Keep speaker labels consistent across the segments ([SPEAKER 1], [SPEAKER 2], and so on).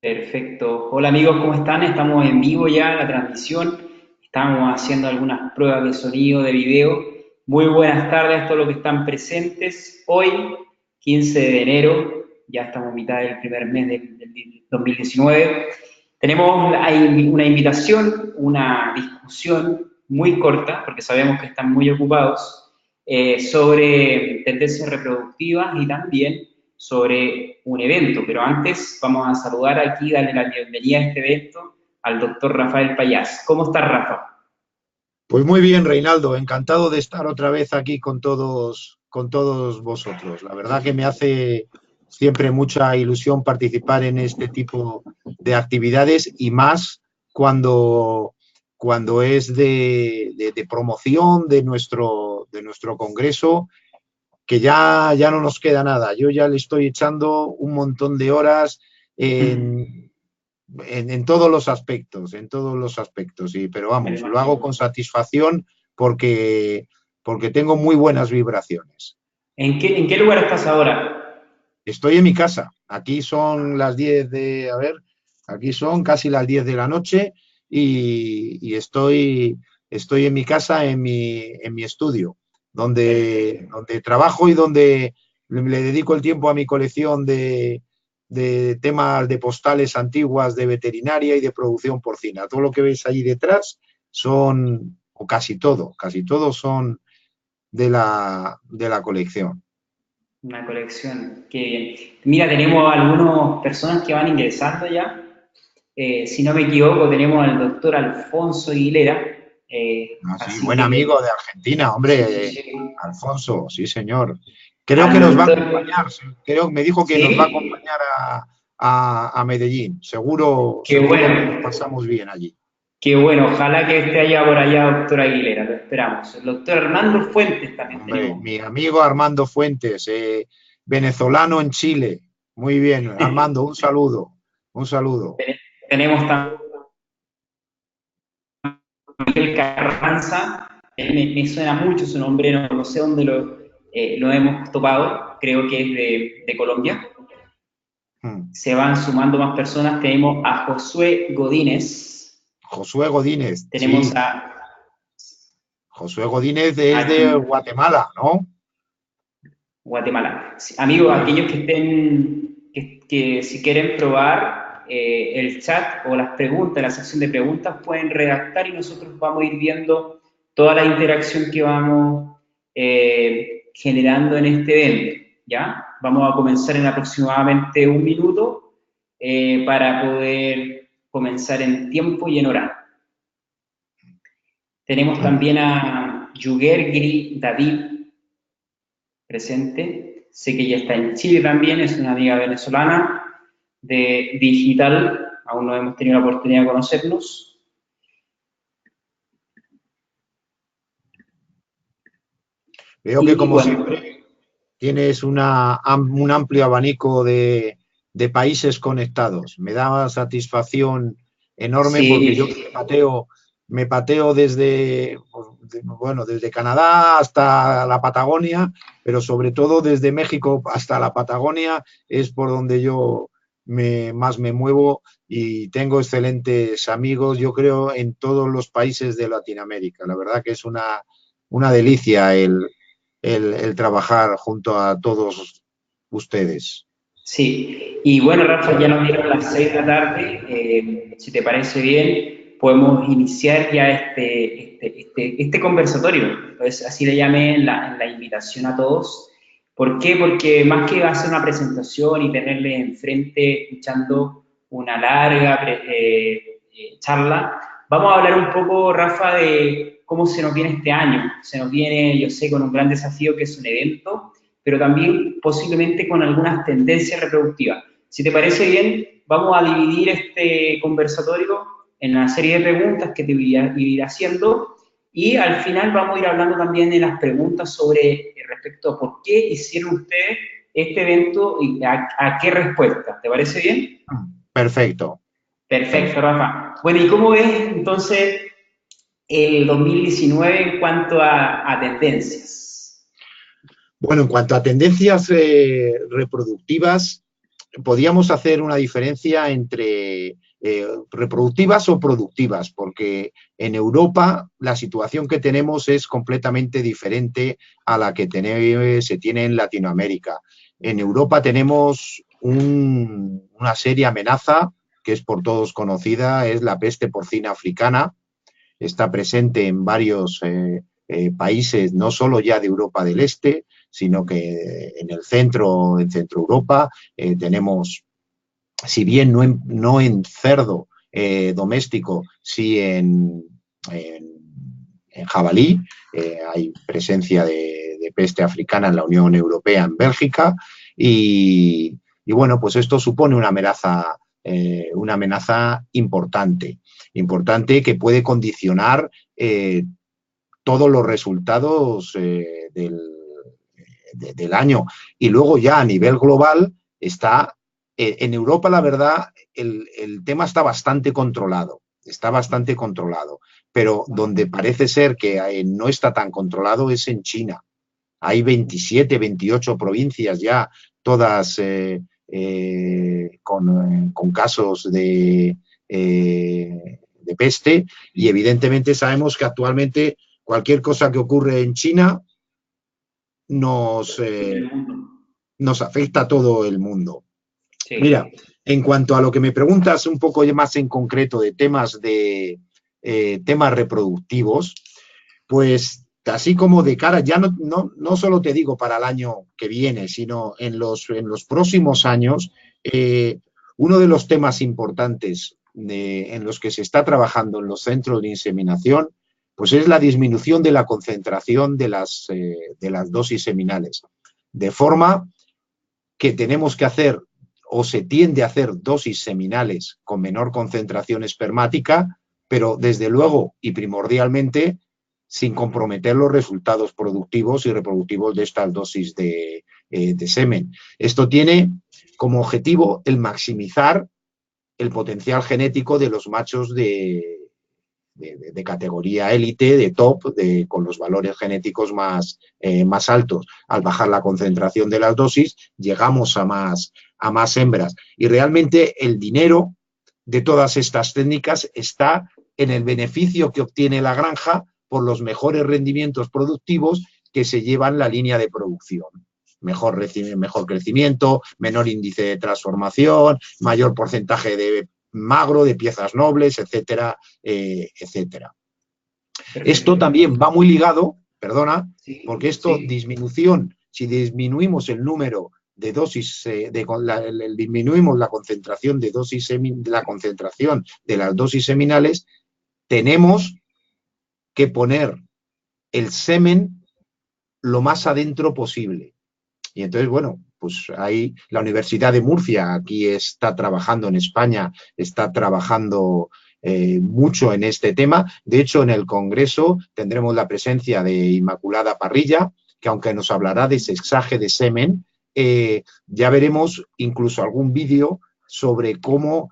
[SPEAKER 1] Perfecto. Hola amigos, ¿cómo están? Estamos en vivo ya en la transmisión. Estamos haciendo algunas pruebas de sonido, de video. Muy buenas tardes a todos los que están presentes. Hoy, 15 de enero, ya estamos en mitad del primer mes del 2019. Tenemos una invitación, una discusión muy corta, porque sabemos que están muy ocupados, sobre tendencias reproductivas y también sobre un evento, pero antes vamos a saludar aquí, darle la bienvenida a este evento al doctor Rafael Payás. ¿Cómo está Rafa?
[SPEAKER 2] Pues muy bien, Reinaldo, encantado de estar otra vez aquí con todos vosotros. La verdad que me hace siempre mucha ilusión participar en este tipo de actividades y más cuando es de promoción de nuestro congreso, que ya no nos queda nada. Yo ya le estoy echando un montón de horas en, en todos los aspectos, en todos los aspectos, pero
[SPEAKER 1] Me lo
[SPEAKER 2] vamos, lo hago
[SPEAKER 1] imagino.
[SPEAKER 2] con satisfacción porque tengo muy buenas vibraciones.
[SPEAKER 1] ¿En qué lugar estás ahora?
[SPEAKER 2] Estoy en mi casa, aquí son las 10 aquí son casi las 10 de la noche y estoy en mi casa, en mi estudio,
[SPEAKER 1] Perfecto.
[SPEAKER 2] donde trabajo y donde le dedico el tiempo a mi colección de temas de postales antiguas de veterinaria y de producción porcina. Todo lo que veis ahí detrás son, o casi todo son de la colección.
[SPEAKER 1] Una colección, qué bien. Mira, tenemos algunas personas que van ingresando ya. Si no me equivoco, tenemos al doctor Alfonso Aguilera.
[SPEAKER 2] Ah, sí,
[SPEAKER 1] Así
[SPEAKER 2] buen amigo
[SPEAKER 1] que,
[SPEAKER 2] de Argentina,
[SPEAKER 1] sí,
[SPEAKER 2] hombre,
[SPEAKER 1] sí.
[SPEAKER 2] Alfonso, sí, señor. Creo que
[SPEAKER 1] Al
[SPEAKER 2] nos va a
[SPEAKER 1] doctor,
[SPEAKER 2] acompañar, me dijo que nos va a
[SPEAKER 1] sí,
[SPEAKER 2] acompañar a Medellín.
[SPEAKER 1] qué
[SPEAKER 2] Seguro que nos
[SPEAKER 1] bueno.
[SPEAKER 2] pasamos bien allí.
[SPEAKER 1] Qué bueno, ojalá que esté allá por allá, doctor Aguilera, lo esperamos. El doctor Armando Fuentes también
[SPEAKER 2] Hombre,
[SPEAKER 1] tenemos.
[SPEAKER 2] mi amigo Armando Fuentes, venezolano en Chile. Muy bien, Armando, un saludo, un saludo.
[SPEAKER 1] Tenemos también Miguel Carranza, me suena mucho su nombre, no sé dónde lo hemos topado, creo que es de Colombia.
[SPEAKER 2] Hmm.
[SPEAKER 1] Se van sumando más personas, tenemos a Josué Godínez,
[SPEAKER 2] Josué Godínez,
[SPEAKER 1] tenemos
[SPEAKER 2] sí. Josué Godínez es de
[SPEAKER 1] a
[SPEAKER 2] Guatemala, ¿no?
[SPEAKER 1] Guatemala. Amigos,
[SPEAKER 2] Sí.
[SPEAKER 1] aquellos que estén, que si quieren probar el chat o las preguntas, la sección de preguntas, pueden redactar y nosotros vamos a ir viendo toda la interacción que vamos generando en este evento. ¿Ya? Vamos a comenzar en aproximadamente un minuto para poder comenzar en tiempo y en hora. Tenemos
[SPEAKER 2] Hmm.
[SPEAKER 1] también a Yugergri David presente. Sé que ella está en Chile también, es una amiga venezolana de digital, aún no hemos tenido la oportunidad de conocernos.
[SPEAKER 2] Veo que
[SPEAKER 1] Y
[SPEAKER 2] como
[SPEAKER 1] bueno,
[SPEAKER 2] siempre tienes un amplio abanico de países conectados. Me da satisfacción enorme porque yo
[SPEAKER 1] sí,
[SPEAKER 2] me pateo desde, pues, bueno, desde Canadá hasta la Patagonia, pero sobre todo desde México hasta la Patagonia es por donde más me muevo y tengo excelentes amigos, yo creo, en todos los países de Latinoamérica. La verdad que es una delicia el trabajar junto a todos ustedes.
[SPEAKER 1] sí. Y bueno, Rafa, ya nos dieron las 6 de la tarde. Si te parece bien, podemos iniciar ya este conversatorio. Entonces, así le llamé en la invitación a todos. ¿Por qué? Porque más que hacer una presentación y tenerle enfrente escuchando una larga charla, vamos a hablar un poco, Rafa, de cómo se nos viene este año. Se nos viene, yo sé, con un gran desafío que es un evento, pero también posiblemente con algunas tendencias reproductivas. Si te parece bien, vamos a dividir este conversatorio en una serie de preguntas que te voy a ir haciendo y al final vamos a ir hablando también de las preguntas sobre respecto a por qué hicieron ustedes este evento y a qué respuesta. ¿Te parece bien?
[SPEAKER 2] Perfecto,
[SPEAKER 1] Perfecto,
[SPEAKER 2] perfecto.
[SPEAKER 1] Rafa. Bueno, ¿y cómo ves entonces el 2019 en cuanto a tendencias?
[SPEAKER 2] Bueno, en cuanto a tendencias reproductivas, podíamos hacer una diferencia entre reproductivas o productivas, porque en Europa la situación que tenemos es completamente diferente a la que se tiene en Latinoamérica. En Europa tenemos una seria amenaza que es por todos conocida, es la peste porcina africana. Está presente en varios países, no solo ya de Europa del Este, sino que en Centro Europa, tenemos, si bien no en cerdo doméstico, sí en jabalí. Hay presencia de peste africana en la Unión Europea, en Bélgica, y bueno, pues esto supone una amenaza importante, importante que puede condicionar todos los resultados del año. Y luego ya a nivel global está, en Europa la verdad, el tema está bastante controlado, pero donde parece ser que no está tan controlado es en China. Hay 27, 28 provincias ya, todas con casos de peste, y evidentemente sabemos que actualmente cualquier cosa que ocurre en China nos, nos afecta a todo el mundo.
[SPEAKER 1] Sí.
[SPEAKER 2] Mira, en cuanto a lo que me preguntas un poco más en concreto de temas reproductivos, pues así como de cara, ya no solo te digo para el año que viene, sino en los próximos años, uno de los temas importantes en los que se está trabajando en los centros de inseminación, pues es la disminución de la concentración de las dosis seminales. De forma que tenemos que hacer o se tiende a hacer dosis seminales con menor concentración espermática, pero desde luego y primordialmente sin comprometer los resultados productivos y reproductivos de estas dosis de semen. Esto tiene como objetivo el maximizar el potencial genético de los machos de categoría élite, de top, con los valores genéticos más altos. Al bajar la concentración de las dosis, llegamos a más hembras. Y realmente el dinero de todas estas técnicas está en el beneficio que obtiene la granja por los mejores rendimientos productivos que se llevan la línea de producción. Mejor crecimiento, menor índice de transformación, mayor porcentaje de magro, de piezas nobles, etcétera, etcétera. Esto también va muy ligado, perdona, porque esto, disminución, si disminuimos el número de dosis, disminuimos la concentración de las dosis seminales, tenemos que poner el semen lo más adentro posible. Y entonces, bueno, pues ahí la Universidad de Murcia, aquí está trabajando en España, está trabajando mucho en este tema. De hecho, en el Congreso tendremos la presencia de Inmaculada Parrilla, que aunque nos hablará de sexaje de semen, ya veremos incluso algún vídeo sobre cómo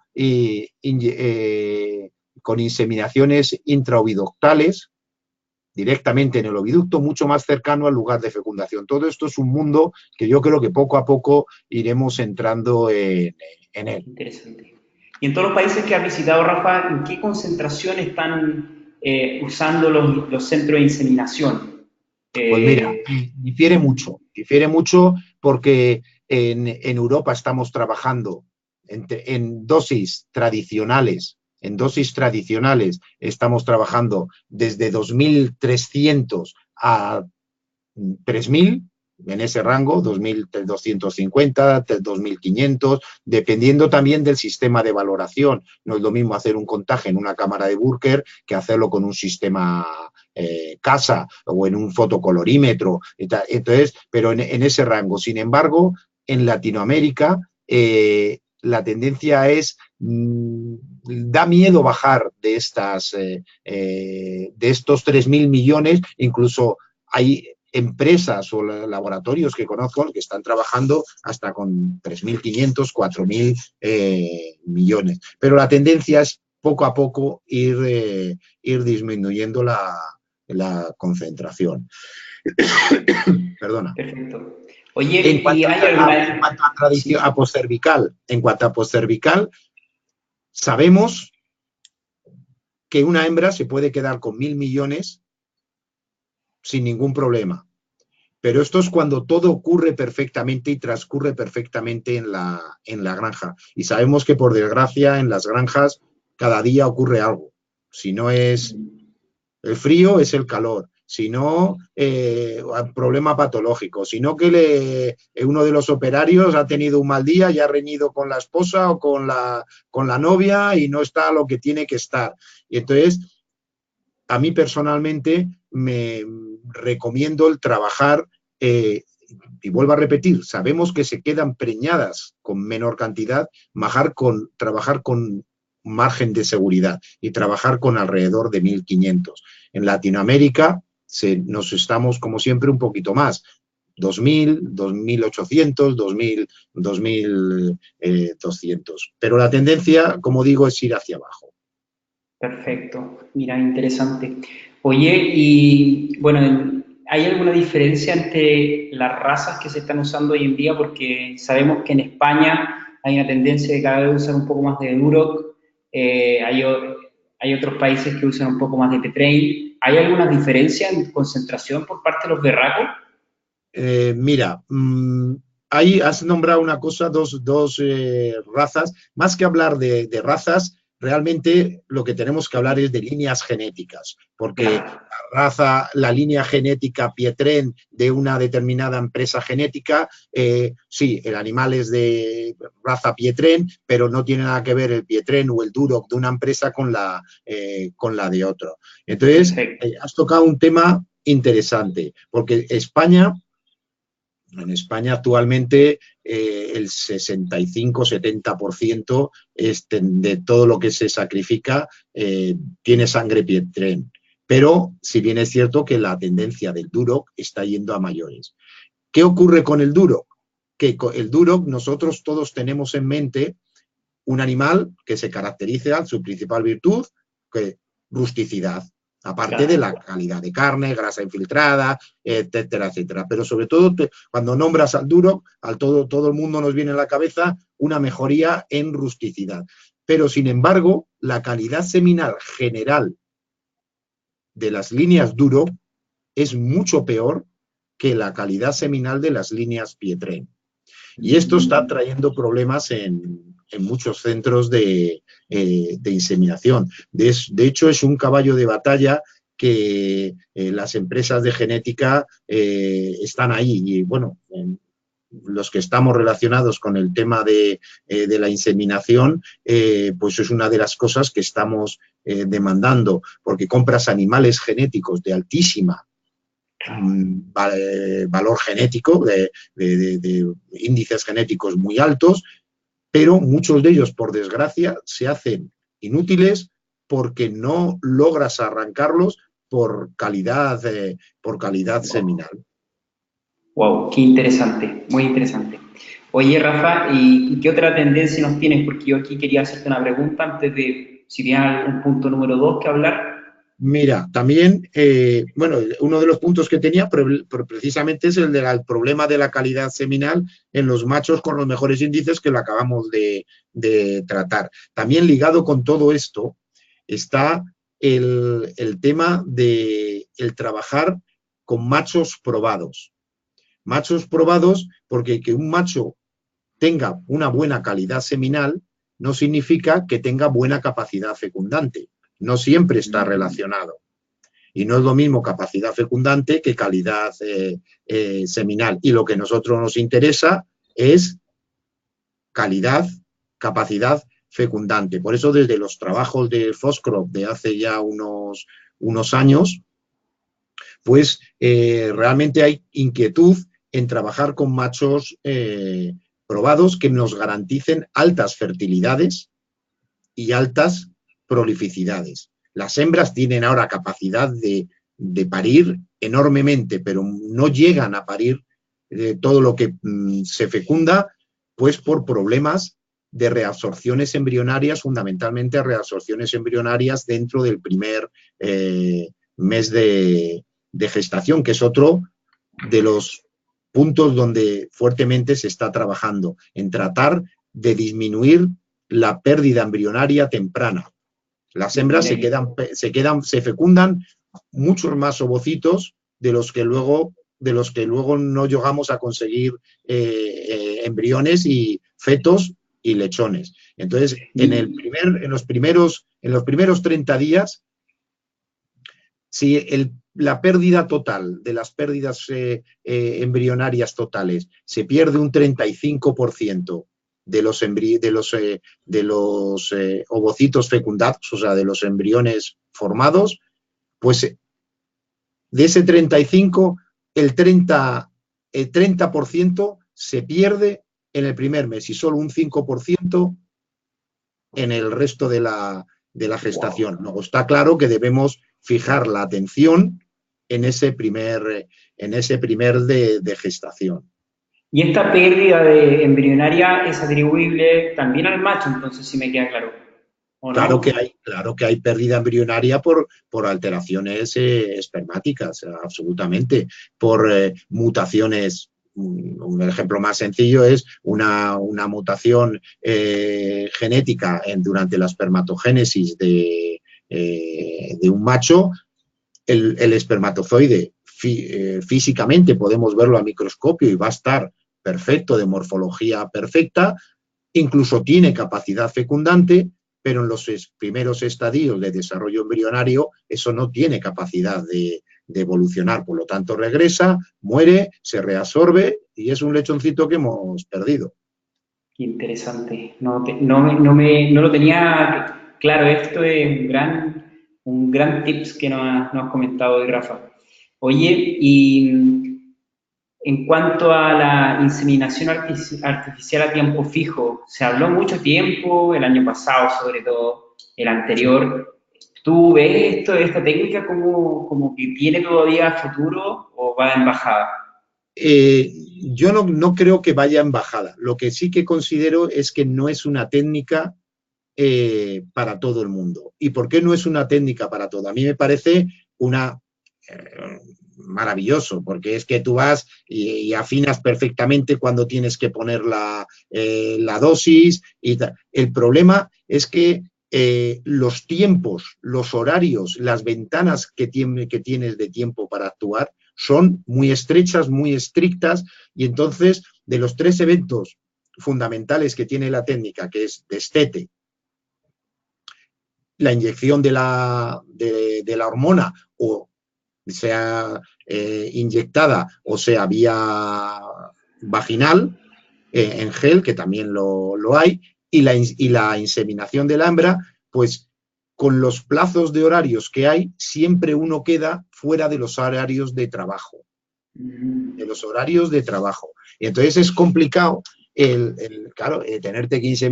[SPEAKER 2] con inseminaciones intraoviductales, directamente en el oviducto, mucho más cercano al lugar de fecundación. Todo esto es un mundo que yo creo que poco a poco iremos entrando en él.
[SPEAKER 1] Interesante. Y en todos los países que has visitado, Rafa, ¿en qué concentración están usando los centros de inseminación?
[SPEAKER 2] Pues mira, difiere mucho porque en Europa estamos trabajando en dosis tradicionales. En dosis tradicionales estamos trabajando desde 2.300 a 3.000, en ese rango, 2.250, 2.500, dependiendo también del sistema de valoración. No es lo mismo hacer un contaje en una cámara de Burker que hacerlo con un sistema CASA o en un fotocolorímetro. Entonces, pero en ese rango. Sin embargo, en Latinoamérica, la tendencia es, da miedo bajar de estos 3.000 millones, incluso hay empresas o laboratorios que conozco que están trabajando hasta con 3.500, 4.000 millones. Pero la tendencia es poco a poco ir disminuyendo la concentración. Perdona.
[SPEAKER 1] Perfecto. Oye, ¿y hay
[SPEAKER 2] En
[SPEAKER 1] alguna...
[SPEAKER 2] cuanto a tradición,
[SPEAKER 1] Sí,
[SPEAKER 2] en cuanto a poscervical, sabemos que una hembra se puede quedar con 1.000 millones sin ningún problema. Pero esto es cuando todo ocurre perfectamente y transcurre perfectamente en la granja. Y sabemos que, por desgracia, en las granjas cada día ocurre algo. Si no es el frío, es el calor. Si no, problema patológico. Si no, que uno de los operarios ha tenido un mal día y ha reñido con la esposa o con la novia y no está lo que tiene que estar. Y entonces, a mí personalmente me recomiendo el trabajar, y vuelvo a repetir, sabemos que se quedan preñadas con menor cantidad, trabajar con margen de seguridad y trabajar con alrededor de 1.500. En Latinoamérica nos estamos, como siempre, un poquito más. 2.000, 2.800, 2.000, 2.200. Pero la tendencia, como digo, es ir hacia abajo.
[SPEAKER 1] perfecto. Mira, interesante. Oye, y bueno, ¿hay alguna diferencia entre las razas que se están usando hoy en día? Porque sabemos que en España hay una tendencia de cada vez usar un poco más de Duroc, hay otros países que usan un poco más de Petrain. ¿Hay alguna diferencia en concentración por parte de los berracos?
[SPEAKER 2] Mira, ahí has nombrado una cosa, dos razas. Más que hablar de razas, realmente lo que tenemos que hablar es de líneas genéticas, porque
[SPEAKER 1] Claro,
[SPEAKER 2] la línea genética Pietren de una determinada empresa genética, sí, el animal es de raza Pietren, pero no tiene nada que ver el Pietren o el Duroc de una empresa con la de otro. Entonces,
[SPEAKER 1] perfecto.
[SPEAKER 2] has tocado un tema interesante, porque en España actualmente, el 65-70% de todo lo que se sacrifica, tiene sangre Pietren. Pero si bien es cierto que la tendencia del Duroc está yendo a mayores. ¿Qué ocurre con el Duroc? Que con el Duroc nosotros todos tenemos en mente un animal que se caracteriza, su principal virtud, que rusticidad, aparte de la
[SPEAKER 1] Claro.
[SPEAKER 2] calidad de carne, grasa infiltrada, etcétera, etcétera. Pero sobre todo, cuando nombras al Duroc, todo el mundo nos viene a la cabeza una mejoría en rusticidad. Pero, sin embargo, la calidad seminal general de las líneas Duroc es mucho peor que la calidad seminal de las líneas Pietren. Y esto está trayendo problemas en muchos centros de inseminación. De hecho, es un caballo de batalla que las empresas de genética están ahí. Y bueno, los que estamos relacionados con el tema de la inseminación, pues es una de las cosas que estamos demandando, porque compras animales genéticos de altísima valor genético, de índices genéticos muy altos, pero muchos de ellos, por desgracia, se hacen inútiles porque no logras arrancarlos por calidad seminal.
[SPEAKER 1] Wow, qué interesante, muy interesante. Oye, Rafa, ¿y qué otra tendencia nos tienes? Porque yo aquí quería hacerte una pregunta antes de, si tienes algún punto número dos que hablar.
[SPEAKER 2] Mira, también, bueno, uno de los puntos que tenía precisamente es el del problema de la calidad seminal en los machos con los mejores índices, que lo acabamos de tratar. También ligado con todo esto está el tema de el trabajar con machos probados. Machos probados, porque que un macho tenga una buena calidad seminal no significa que tenga buena capacidad fecundante. No siempre está relacionado. Y no es lo mismo capacidad fecundante que calidad seminal. Y lo que a nosotros nos interesa es calidad, capacidad fecundante. Por eso, desde los trabajos de Foscrop de hace ya unos años, pues realmente hay inquietud en trabajar con machos probados que nos garanticen altas fertilidades y altas prolificidades. Las hembras tienen ahora capacidad de parir enormemente, pero no llegan a parir todo lo que se fecunda, pues por problemas de reabsorciones embrionarias, fundamentalmente reabsorciones embrionarias dentro del primer mes de gestación, que es otro de los puntos donde fuertemente se está trabajando, en tratar de disminuir la pérdida embrionaria temprana. Las hembras se fecundan muchos más ovocitos de los que luego no llegamos a conseguir embriones y fetos y lechones. Entonces, en los primeros 30 días, si la pérdida total de las pérdidas embrionarias totales se pierde un 35% de los ovocitos fecundados, o sea, de los embriones formados, pues de ese 35, el 30% se pierde en el primer mes y solo un 5% en el resto de la gestación. Luego está claro que debemos fijar la atención en ese primer de gestación.
[SPEAKER 1] Y esta pérdida de embrionaria es atribuible también al macho, entonces si me queda claro. ¿O no?
[SPEAKER 2] Claro que hay pérdida embrionaria por alteraciones espermáticas, absolutamente, por mutaciones. Un ejemplo más sencillo es una mutación genética durante la espermatogénesis de un macho. El espermatozoide físicamente podemos verlo a microscopio y va a estar perfecto, de morfología perfecta, incluso tiene capacidad fecundante, pero en los primeros estadios de desarrollo embrionario eso no tiene capacidad de evolucionar, por lo tanto regresa, muere, se reabsorbe y es un lechoncito que hemos perdido.
[SPEAKER 1] Qué interesante. No lo tenía claro. Esto es un gran tips que nos has comentado hoy, Rafa. Oye, y en cuanto a la inseminación artificial a tiempo fijo, se habló mucho tiempo, el año pasado sobre todo, el anterior. ¿Tú ves esta técnica como que tiene todavía futuro o va en bajada?
[SPEAKER 2] Yo no creo que vaya en bajada. Lo que sí que considero es que no es una técnica para todo el mundo. ¿Y por qué no es una técnica para todo? A mí me parece maravilloso, porque es que tú vas y afinas perfectamente cuando tienes que poner la dosis y tal. El problema es que los tiempos, los horarios, las ventanas que tienes de tiempo para actuar son muy estrechas, muy estrictas, y entonces de los 3 eventos fundamentales que tiene la técnica, que es destete, la inyección de la hormona, o sea inyectada o sea vía vaginal, en gel, que también lo hay, y la inseminación de la hembra, pues con los plazos de horarios que hay, siempre uno queda fuera de los horarios de trabajo. Y entonces es complicado tenerte que irte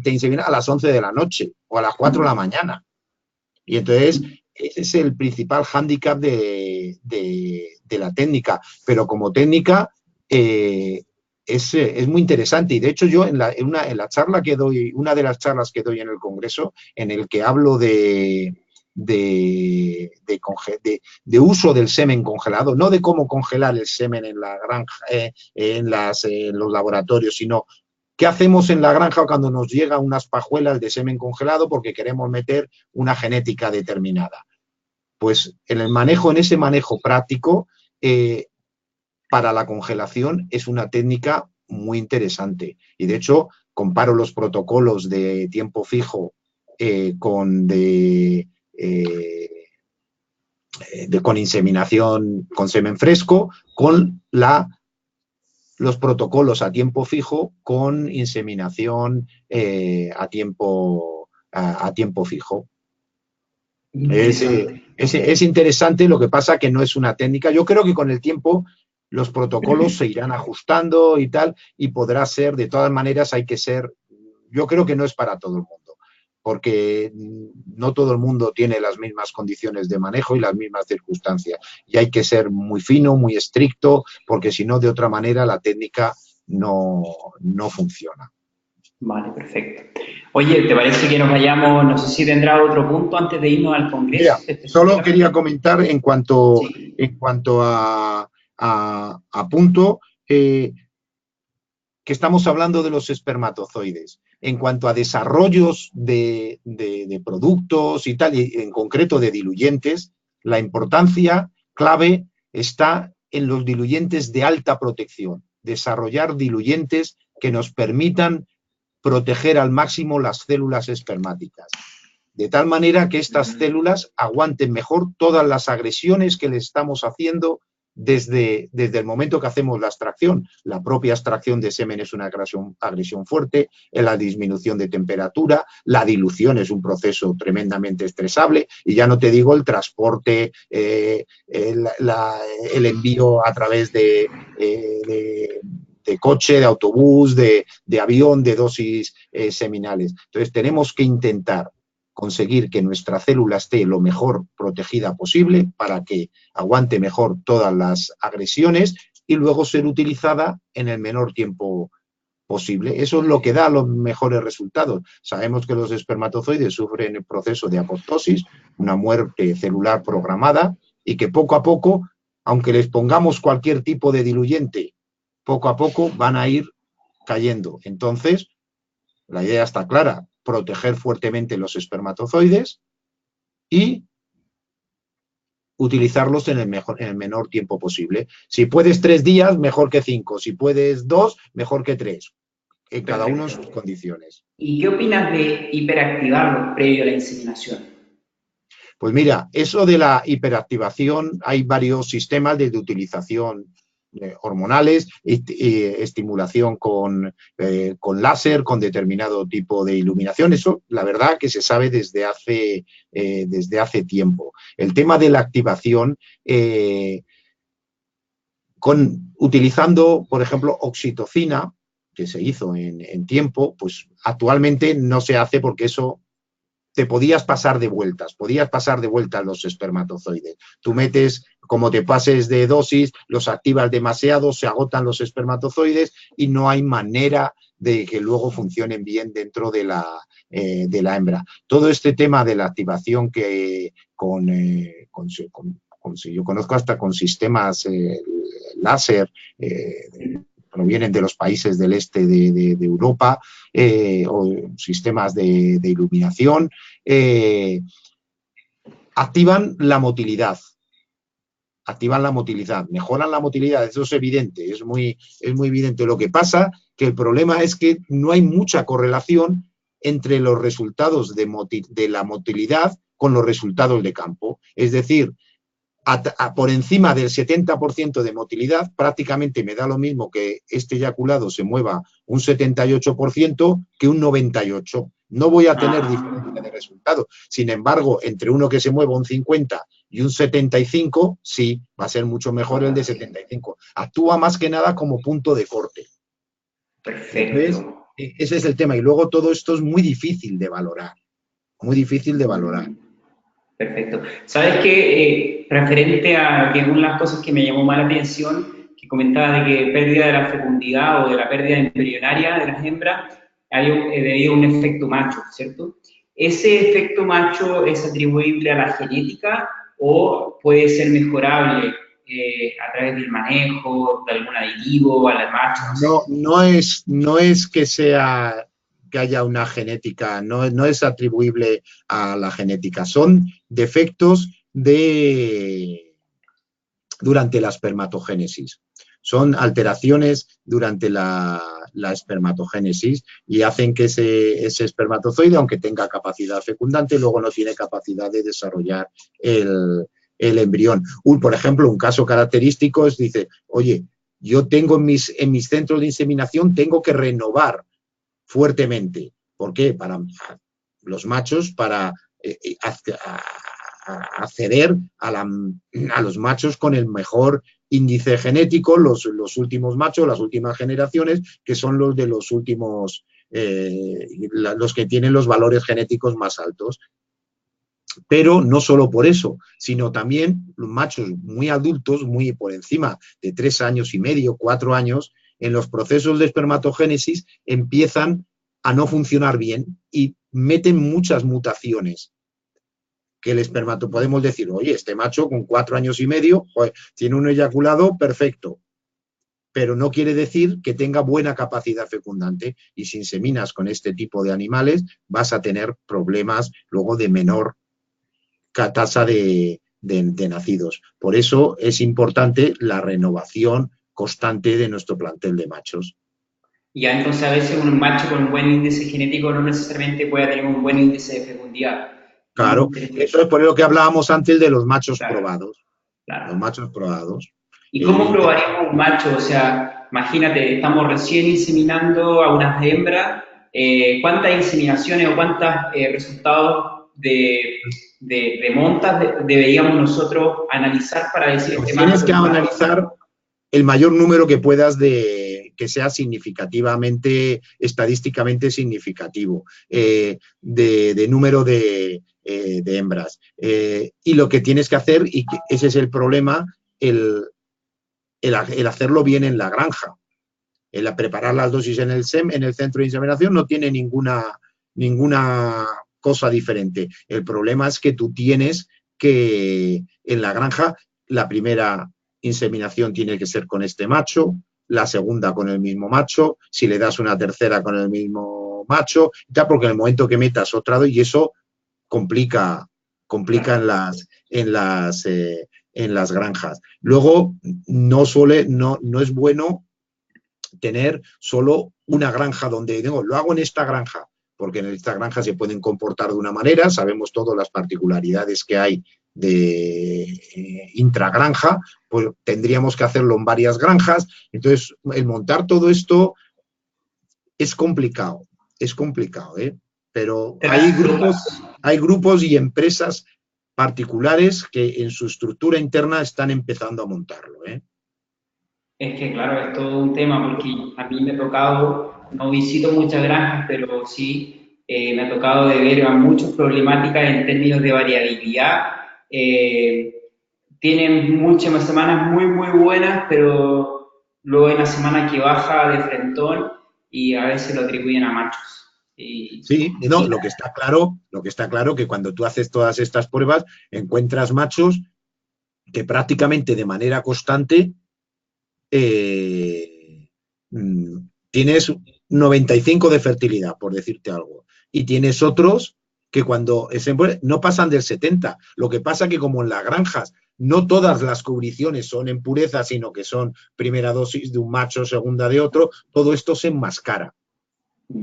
[SPEAKER 2] a inseminar a las 11 de la noche o a las 4 de la mañana. Y entonces ese es el principal hándicap de la técnica. Pero como técnica es muy interesante. Y de hecho yo en la charla que doy, una de las charlas que doy en el Congreso, en el que hablo de uso del semen congelado, no de cómo congelar el semen en la granja, en los laboratorios, sino qué hacemos en la granja cuando nos llegan unas pajuelas de semen congelado porque queremos meter una genética determinada. Pues en ese manejo práctico, para la congelación es una técnica muy interesante. Y de hecho, comparo los protocolos de tiempo fijo con inseminación con semen fresco, con los protocolos a tiempo fijo con inseminación a tiempo fijo. Es interesante, lo que pasa que no es una técnica. Yo creo que con el tiempo los protocolos se irán ajustando y tal, y podrá ser, de todas maneras yo creo que no es para todo el mundo, porque no todo el mundo tiene las mismas condiciones de manejo y las mismas circunstancias, y hay que ser muy fino, muy estricto, porque si no, de otra manera la técnica no funciona.
[SPEAKER 1] Vale, perfecto. Oye, ¿te parece que nos vayamos? No sé si tendrá otro punto antes de irnos al Congreso.
[SPEAKER 2] Mira, solo quería comentar en cuanto a a punto, que estamos hablando de los espermatozoides. En cuanto a desarrollos de productos y tal, y en concreto de diluyentes, la importancia clave está en los diluyentes de alta protección. Desarrollar diluyentes que nos permitan proteger al máximo las células espermáticas, de tal manera que estas células aguanten mejor todas las agresiones que le estamos haciendo desde el momento que hacemos la extracción. La propia extracción de semen es una agresión fuerte, en la disminución de temperatura, la dilución es un proceso tremendamente estresable, y ya no te digo el transporte, el envío a través de coche, de autobús, de avión, de dosis seminales. Entonces tenemos que intentar conseguir que nuestra célula esté lo mejor protegida posible para que aguante mejor todas las agresiones y luego ser utilizada en el menor tiempo posible. Eso es lo que da los mejores resultados. Sabemos que los espermatozoides sufren el proceso de apoptosis, una muerte celular programada, y que poco a poco, aunque les pongamos cualquier tipo de diluyente, poco a poco van a ir cayendo. Entonces, la idea está clara: proteger fuertemente los espermatozoides y utilizarlos en el menor tiempo posible. Si puedes 3 días, mejor que 5. Si puedes 2, mejor que 3. En cada uno en sus condiciones.
[SPEAKER 1] ¿Y qué opinas de hiperactivarlos previo a la inseminación?
[SPEAKER 2] Pues mira, eso de la hiperactivación, hay varios sistemas de utilización hormonales, estimulación con láser, con determinado tipo de iluminación. Eso, la verdad, que se sabe desde hace tiempo. El tema de la activación, utilizando, por ejemplo, oxitocina, que se hizo en tiempo, pues actualmente no se hace, porque eso te podías pasar de vueltas los espermatozoides. Tú metes, como te pases de dosis, los activas demasiado, se agotan los espermatozoides y no hay manera de que luego funcionen bien dentro de la hembra. Todo este tema de la activación que yo conozco hasta con sistemas láser, provienen de los países del este de Europa, o sistemas de iluminación, activan la motilidad, mejoran la motilidad. Eso es evidente, es muy evidente. Lo que pasa, que el problema es que no hay mucha correlación entre los resultados de la motilidad con los resultados de campo. Es decir, por encima del 70% de motilidad, prácticamente me da lo mismo que este eyaculado se mueva un 78% que un 98%. No voy a tener diferencia de resultado. Sin embargo, entre uno que se mueva un 50 y un 75, sí, va a ser mucho mejor el de 75. Actúa más que nada como punto de corte.
[SPEAKER 1] Perfecto.
[SPEAKER 2] Entonces, ese es el tema. Y luego todo esto es muy difícil de valorar. Muy difícil de valorar.
[SPEAKER 1] Perfecto. ¿Sabes qué? Referente a que una de las cosas que me llamó más la atención, que comentaba de que pérdida de la fecundidad o de la pérdida embrionaria de las hembras hay debido a un efecto macho, ¿cierto? ¿Ese efecto macho es atribuible a la genética o puede ser mejorable a través del manejo, de algún aditivo, a la macho?
[SPEAKER 2] No es que sea que haya una genética, no es atribuible a la genética, son defectos durante la espermatogénesis. Son alteraciones durante la espermatogénesis y hacen que ese espermatozoide, aunque tenga capacidad fecundante, luego no tiene capacidad de desarrollar el embrión. Por ejemplo, un caso característico es, dice, oye, yo tengo en mis centros de inseminación, tengo que renovar fuertemente. ¿Por qué? Para los machos, para acceder a los machos con el mejor índice genético, los últimos machos, las últimas generaciones, que son los de los últimos, los que tienen los valores genéticos más altos. Pero no solo por eso, sino también los machos muy adultos, muy por encima de 3 años y medio, 4 años, en los procesos de espermatogénesis empiezan a no funcionar bien y meten muchas mutaciones. que el espermatozoide, podemos decir, oye, este macho con 4 años y medio, joder, tiene un eyaculado perfecto, pero no quiere decir que tenga buena capacidad fecundante, y si inseminas con este tipo de animales vas a tener problemas luego de menor tasa de nacidos. Por eso es importante la renovación constante de nuestro plantel de machos.
[SPEAKER 1] Y ya entonces a veces un macho con un buen índice genético no necesariamente puede tener un buen índice de fecundidad. Muy
[SPEAKER 2] Claro, eso
[SPEAKER 1] interesante.
[SPEAKER 2] es por lo que hablábamos antes de los machos
[SPEAKER 1] Claro,
[SPEAKER 2] probados. Los
[SPEAKER 1] claro.
[SPEAKER 2] machos probados.
[SPEAKER 1] ¿Y cómo
[SPEAKER 2] Eh,
[SPEAKER 1] probaríamos un macho? O sea, imagínate, estamos recién inseminando a unas hembras. ¿Cuántas inseminaciones o cuántos resultados de montas deberíamos nosotros analizar para decir
[SPEAKER 2] pues
[SPEAKER 1] este
[SPEAKER 2] tienes
[SPEAKER 1] macho
[SPEAKER 2] que
[SPEAKER 1] es macho?
[SPEAKER 2] analizar el mayor número que puedas de que sea significativamente, estadísticamente significativo, de número de hembras. Y lo que tienes que hacer, y que ese es el problema, el hacerlo bien en la granja. El preparar las dosis en en el centro de inseminación no tiene ninguna cosa diferente. El problema es que tú tienes que en la granja la primera inseminación tiene que ser con este macho, la segunda con el mismo macho, si le das una tercera con el mismo macho, ya porque en el momento que metas otra y eso complica, complica
[SPEAKER 1] Claro.
[SPEAKER 2] en las granjas. Luego, no es bueno tener solo una granja donde digo, lo hago en esta granja, porque en esta granja se pueden comportar de una manera, sabemos todas las particularidades que hay de intragranja, pues tendríamos que hacerlo en varias granjas. Entonces, el montar todo esto es complicado, ¿eh? Pero hay grupos y empresas particulares que en su estructura interna están empezando a montarlo, ¿eh?
[SPEAKER 1] Es que, claro, es todo un tema porque a mí me ha tocado, no visito muchas granjas, pero sí me ha tocado de ver a muchas problemáticas en términos de variabilidad. Eh, Tienen muchas semanas muy, muy buenas, pero luego en la semana que baja de frentón y a veces lo atribuyen a machos.
[SPEAKER 2] Sí, no, lo que está claro que cuando tú haces todas estas pruebas encuentras machos que prácticamente de manera constante eh, mm, tienes 95 de fertilidad, por decirte algo, y tienes otros que cuando no pasan del 70. Lo que pasa que como en las granjas no todas las cubriciones son en pureza, sino que son primera dosis de un macho, segunda de otro, todo esto se enmascara. Y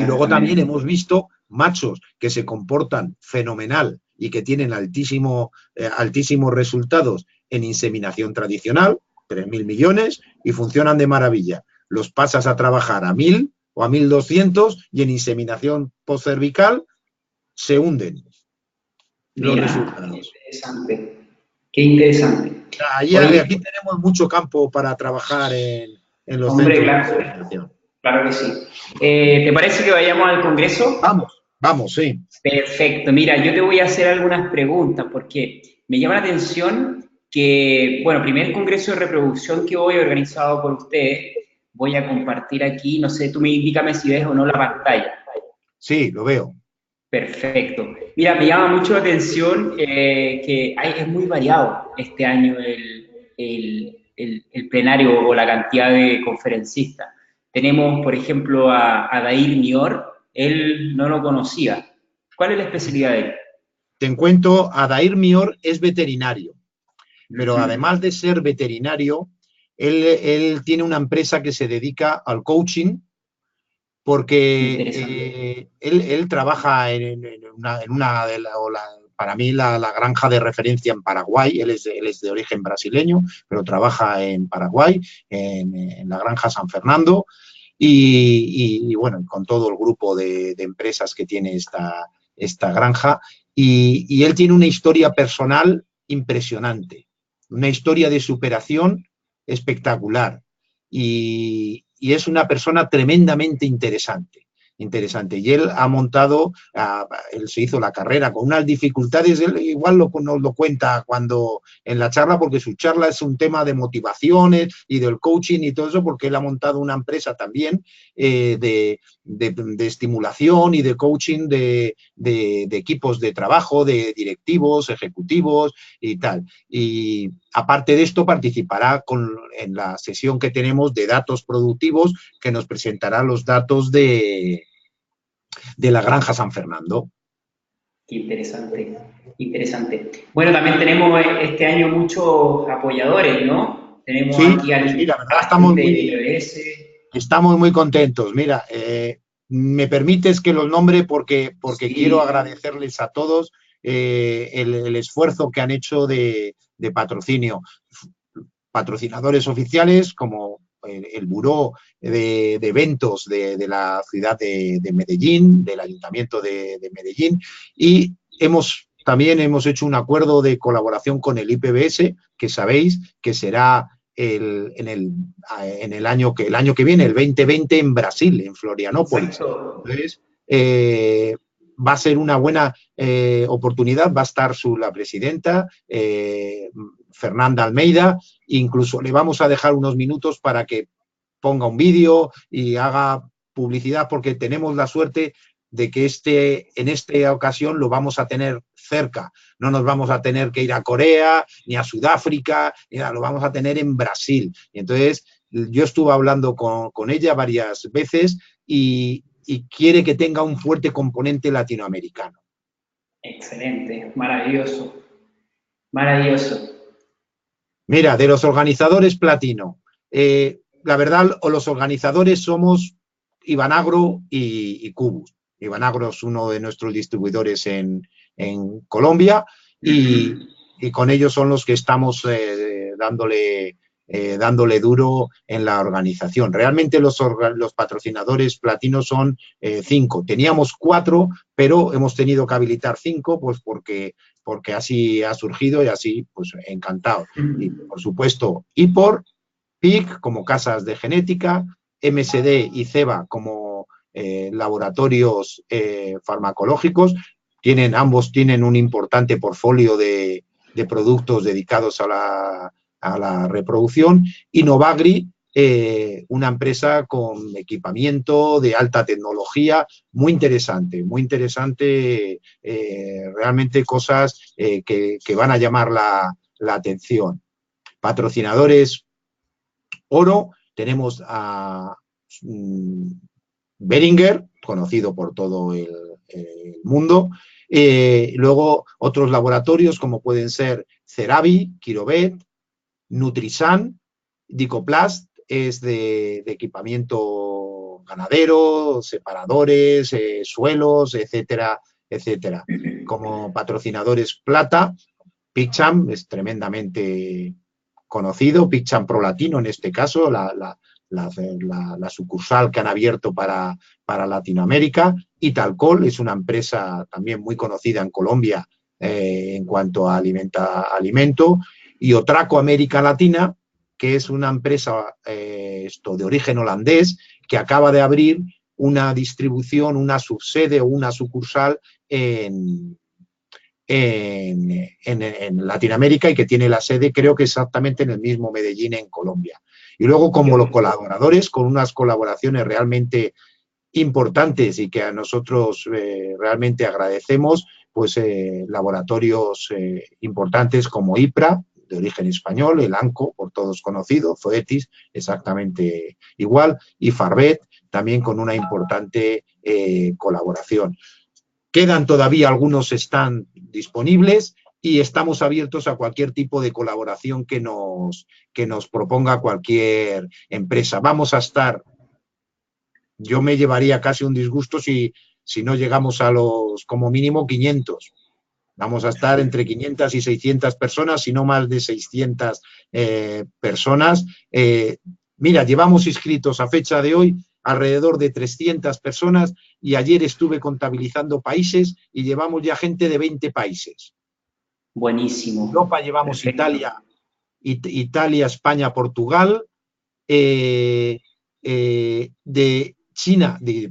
[SPEAKER 2] luego también
[SPEAKER 1] Exactamente.
[SPEAKER 2] hemos visto machos que se comportan fenomenal y que tienen altísimos resultados en inseminación tradicional, 3.000 millones, y funcionan de maravilla. Los pasas a trabajar a 1.000 o a 1.200 y en inseminación postcervical se hunden los
[SPEAKER 1] Mira, qué
[SPEAKER 2] resultados.
[SPEAKER 1] interesante. Qué interesante.
[SPEAKER 2] Aquí
[SPEAKER 1] Oye,
[SPEAKER 2] tenemos mucho campo para trabajar en los
[SPEAKER 1] hombre,
[SPEAKER 2] centros de
[SPEAKER 1] claro,
[SPEAKER 2] inseminación.
[SPEAKER 1] claro que sí. ¿Te parece que vayamos al Congreso?
[SPEAKER 2] Vamos, sí.
[SPEAKER 1] Perfecto. Mira, yo te voy a hacer algunas preguntas porque me llama la atención que, bueno, primer Congreso de Reproducción que hoy organizado por ustedes, voy a compartir aquí, no sé, tú me indícame si ves o no la pantalla.
[SPEAKER 2] Sí, lo veo.
[SPEAKER 1] Perfecto. Mira, me llama mucho la atención que es muy variado este año el plenario o la cantidad de conferencistas. Tenemos, por ejemplo, a Dair Mior, él no lo conocía. ¿Cuál es la especialidad de él?
[SPEAKER 2] Te encuentro, Adair Mior es veterinario, pero
[SPEAKER 1] Ujú.
[SPEAKER 2] además de ser veterinario, él tiene una empresa que se dedica al coaching porque
[SPEAKER 1] Interesante.
[SPEAKER 2] él trabaja en una de para mí la granja de referencia en Paraguay. Él es de origen brasileño, pero trabaja en Paraguay, en la granja San Fernando, bueno, con todo el grupo de empresas que tiene esta granja. Y él tiene una historia personal impresionante, una historia de superación espectacular. Y es una persona tremendamente interesante. interesante. Y él ha montado, él se hizo la carrera con unas dificultades, él igual nos lo cuenta cuando en la charla, porque su charla es un tema de motivaciones y del coaching y todo eso, porque él ha montado una empresa también de estimulación y de coaching de equipos de trabajo, de directivos, ejecutivos y tal. Y aparte de esto, participará en la sesión que tenemos de datos productivos, que nos presentará los datos de la Granja San Fernando.
[SPEAKER 1] Qué interesante, interesante. Bueno, también tenemos este año muchos apoyadores, ¿no? Tenemos
[SPEAKER 2] Sí,
[SPEAKER 1] aquí al
[SPEAKER 2] sí, la verdad
[SPEAKER 1] de IPBS.
[SPEAKER 2] estamos muy contentos. Mira, me permites que los nombre porque quiero
[SPEAKER 1] Sí,
[SPEAKER 2] agradecerles a todos el esfuerzo que han hecho de patrocinio. Patrocinadores oficiales como el Buró de Eventos de la ciudad de Medellín, del Ayuntamiento de Medellín, y también hemos hecho un acuerdo de colaboración con el IPBS, que sabéis que será en el año que viene, el 2020, en Brasil, en Florianópolis.
[SPEAKER 1] exacto.
[SPEAKER 2] Entonces, va a ser una buena oportunidad, va a estar la presidenta, Fernanda Almeida, incluso le vamos a dejar unos minutos para que ponga un vídeo y haga publicidad, porque tenemos la suerte de que en esta ocasión lo vamos a tener cerca. No nos vamos a tener que ir a Corea, ni a Sudáfrica, lo vamos a tener en Brasil. Y entonces, yo estuve hablando con ella varias veces y quiere que tenga un fuerte componente latinoamericano.
[SPEAKER 1] Excelente, maravilloso, maravilloso.
[SPEAKER 2] Mira, de los organizadores platino, la verdad, los organizadores somos Ibanagro y Cubus. Ibanagro es uno de nuestros distribuidores en Colombia y con ellos son los que estamos dándole duro en la organización. Realmente los patrocinadores platinos son 5. Teníamos 4, pero hemos tenido que habilitar 5, pues porque así ha surgido y así, pues encantado. Y por supuesto, IPOR, PIC como casas de genética, MSD y CEBA como laboratorios farmacológicos. Ambos tienen un importante portfolio de productos dedicados a la reproducción, y Novagri, una empresa con equipamiento de alta tecnología muy interesante, realmente cosas que van a llamar la atención. Patrocinadores oro, tenemos a Behringer, conocido por todo el mundo, luego otros laboratorios como pueden ser Ceravi, Quirovet, Nutrisan, Dicoplast, es de equipamiento ganadero, separadores, suelos, etcétera, etcétera. Como patrocinadores plata, PicCham es tremendamente conocido, PicCham Pro Latino en este caso, la sucursal que han abierto para Latinoamérica. Y Talcol es una empresa también muy conocida en Colombia en cuanto a alimento. Y Otraco América Latina, que es una empresa de origen holandés, que acaba de abrir una distribución, una subsede o una sucursal en Latinoamérica, y que tiene la sede, creo que exactamente en el mismo Medellín, en Colombia. Y luego, como los colaboradores, con unas colaboraciones realmente importantes y que a nosotros realmente agradecemos, pues laboratorios importantes como IPRA, de origen español, el ANCO, por todos conocido, Zoetis, exactamente igual, y Farbet, también con una importante colaboración. Quedan todavía algunos, están disponibles, y estamos abiertos a cualquier tipo de colaboración que nos proponga cualquier empresa. Vamos a estar, yo me llevaría casi un disgusto si no llegamos a los, como mínimo, 500. Vamos a estar entre 500 y 600 personas, si no más de 600 personas. Mira, llevamos inscritos a fecha de hoy alrededor de 300 personas, y ayer estuve contabilizando países y llevamos ya gente de 20 países.
[SPEAKER 1] Buenísimo.
[SPEAKER 2] Europa llevamos Italia, España, Portugal. De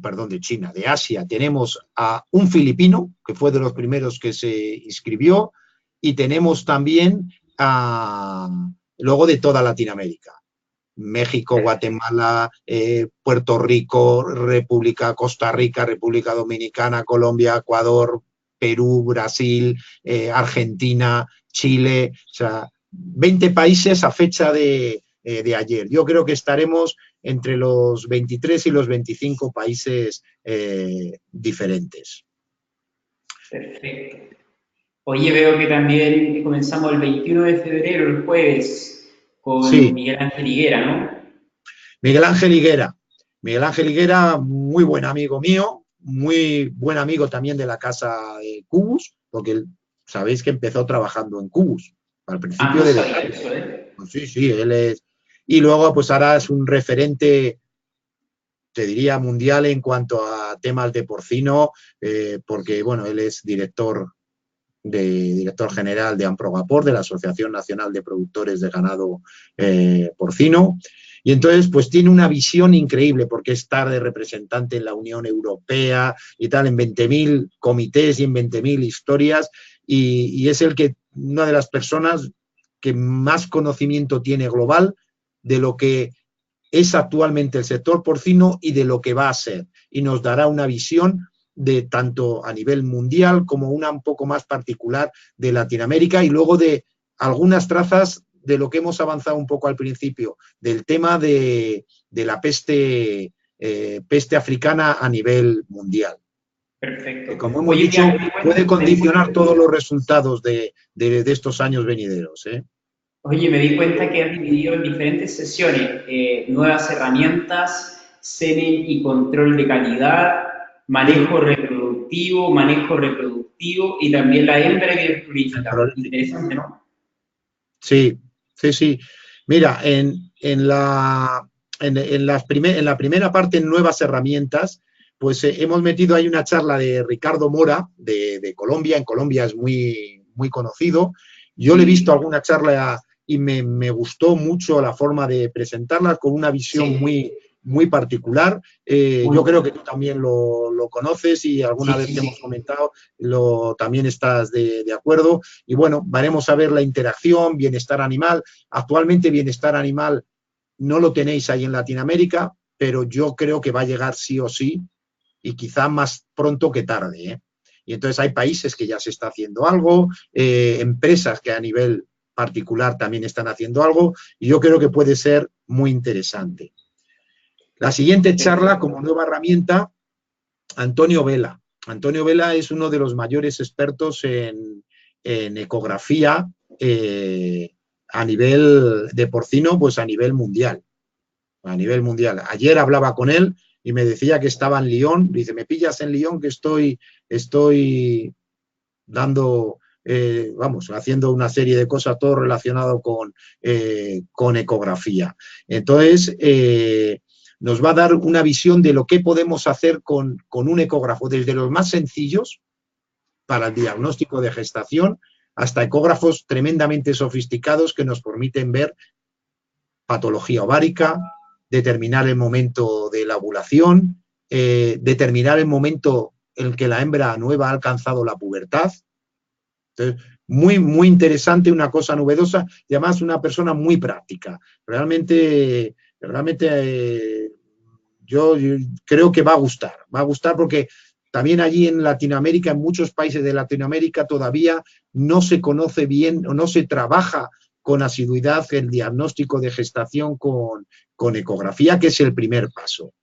[SPEAKER 2] perdón, de China, de Asia, tenemos a un filipino, que fue de los primeros que se inscribió, y tenemos también luego de toda Latinoamérica. México, Guatemala, Puerto Rico, Costa Rica, República Dominicana, Colombia, Ecuador, Perú, Brasil, Argentina, Chile, o sea, 20 países a fecha de ayer. Yo creo que estaremos entre los 23 y los 25 países diferentes.
[SPEAKER 1] Perfecto. Oye, veo que también comenzamos el 21 de febrero, el jueves, con
[SPEAKER 2] Sí,
[SPEAKER 1] Miguel Ángel Higuera, ¿no?
[SPEAKER 2] Miguel Ángel Higuera. Miguel Ángel Higuera, muy buen amigo mío, muy buen amigo también de la casa de Cubus, porque sabéis que empezó trabajando en Cubus al
[SPEAKER 1] Ah,
[SPEAKER 2] principio
[SPEAKER 1] no
[SPEAKER 2] de
[SPEAKER 1] sabía
[SPEAKER 2] detalle.
[SPEAKER 1] eso, ¿eh?
[SPEAKER 2] Pues sí, sí, él es. Y luego, pues ahora es un referente, te diría, mundial en cuanto a temas de porcino, porque, bueno, él es director general de Amprogapor, de la Asociación Nacional de Productores de Ganado Porcino. Y entonces, pues tiene una visión increíble, porque está de representante en la Unión Europea y tal, en 20.000 comités y en 20.000 historias, y es una de las personas que más conocimiento tiene global de lo que es actualmente el sector porcino y de lo que va a ser. Y nos dará una visión de tanto a nivel mundial como una un poco más particular de Latinoamérica y luego de algunas trazas de lo que hemos avanzado un poco al principio, del tema de la peste africana a nivel mundial. Que,
[SPEAKER 1] Perfecto.
[SPEAKER 2] como hemos
[SPEAKER 1] Oye,
[SPEAKER 2] dicho,
[SPEAKER 1] mira,
[SPEAKER 2] puede
[SPEAKER 1] me di
[SPEAKER 2] condicionar
[SPEAKER 1] cuenta,
[SPEAKER 2] todos los resultados de estos años venideros.
[SPEAKER 1] oye, me di cuenta que has dividido en diferentes sesiones, nuevas herramientas, semen y control de calidad,
[SPEAKER 2] Sí,
[SPEAKER 1] manejo reproductivo y también la hembra y el plurificado. Interesante, ¿no?
[SPEAKER 2] sí, sí, sí. Mira, en la primera parte, en nuevas herramientas, pues hemos metido ahí una charla de Ricardo Mora, de Colombia. En Colombia es muy, muy conocido. Yo le he visto
[SPEAKER 1] Sí,
[SPEAKER 2] alguna charla y me gustó mucho la forma de presentarla, con una visión
[SPEAKER 1] sí,
[SPEAKER 2] muy, muy particular.
[SPEAKER 1] muy
[SPEAKER 2] Yo creo
[SPEAKER 1] bueno.
[SPEAKER 2] que tú también lo conoces y alguna
[SPEAKER 1] Sí,
[SPEAKER 2] vez
[SPEAKER 1] sí,
[SPEAKER 2] que hemos
[SPEAKER 1] sí.
[SPEAKER 2] comentado, también estás de acuerdo. Y bueno, veremos a ver la interacción, bienestar animal. Actualmente bienestar animal no lo tenéis ahí en Latinoamérica, pero yo creo que va a llegar sí o sí, y quizá más pronto que tarde. Y entonces hay países que ya se está haciendo algo, empresas que a nivel particular también están haciendo algo, y yo creo que puede ser muy interesante. La siguiente charla,
[SPEAKER 1] Perfecto.
[SPEAKER 2] como nueva herramienta, Antonio Vela. Antonio Vela es uno de los mayores expertos en ecografía a nivel de porcino, pues a nivel mundial. A nivel mundial. Ayer hablaba con él y me decía que estaba en Lyon. Dice, me pillas en Lyon que estoy dando, haciendo una serie de cosas, todo relacionado con ecografía. Entonces, nos va a dar una visión de lo que podemos hacer con un ecógrafo, desde los más sencillos para el diagnóstico de gestación hasta ecógrafos tremendamente sofisticados que nos permiten ver patología ovárica, determinar el momento de la ovulación, determinar el momento en que la hembra nueva ha alcanzado la pubertad. Entonces, muy, muy interesante, una cosa novedosa y además una persona muy práctica. Realmente, yo creo que va a gustar porque también allí en Latinoamérica, en muchos países de Latinoamérica, todavía no se conoce bien o no se trabaja con asiduidad el diagnóstico de gestación con ecografía, que es el primer paso.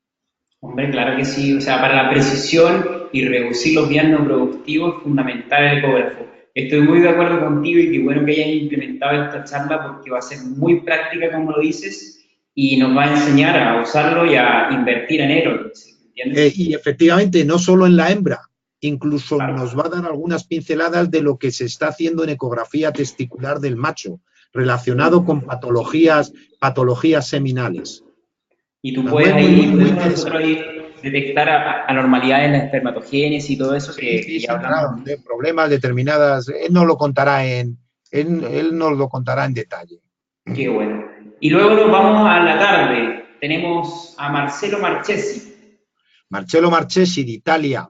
[SPEAKER 1] Hombre, claro que sí. O sea, para la precisión y reducir los días no productivos es fundamental el ecógrafo. Estoy muy de acuerdo contigo y qué bueno que hayas implementado esta charla porque va a ser muy práctica, como lo dices, y nos va a enseñar a usarlo y a invertir en él, ¿entiendes?
[SPEAKER 2] Y efectivamente, no solo en la hembra, incluso nos
[SPEAKER 1] Claro.
[SPEAKER 2] va a dar algunas pinceladas de lo que se está haciendo en ecografía testicular del macho, relacionado con patologías seminales.
[SPEAKER 1] Y tú puedes
[SPEAKER 2] Muy, muy, muy,
[SPEAKER 1] ahí,
[SPEAKER 2] muy
[SPEAKER 1] podemos nosotros
[SPEAKER 2] interesante.
[SPEAKER 1] ahí detectar anormalidades en la espermatogénesis y todo eso
[SPEAKER 2] Sí, sí,
[SPEAKER 1] que ya
[SPEAKER 2] sí,
[SPEAKER 1] hablamos.
[SPEAKER 2] claro, de problemas determinadas. Él nos lo contará en detalle.
[SPEAKER 1] Qué bueno. Y luego nos vamos a la tarde. Tenemos a Marcelo Marchesi.
[SPEAKER 2] Marcello Marchesi de Italia.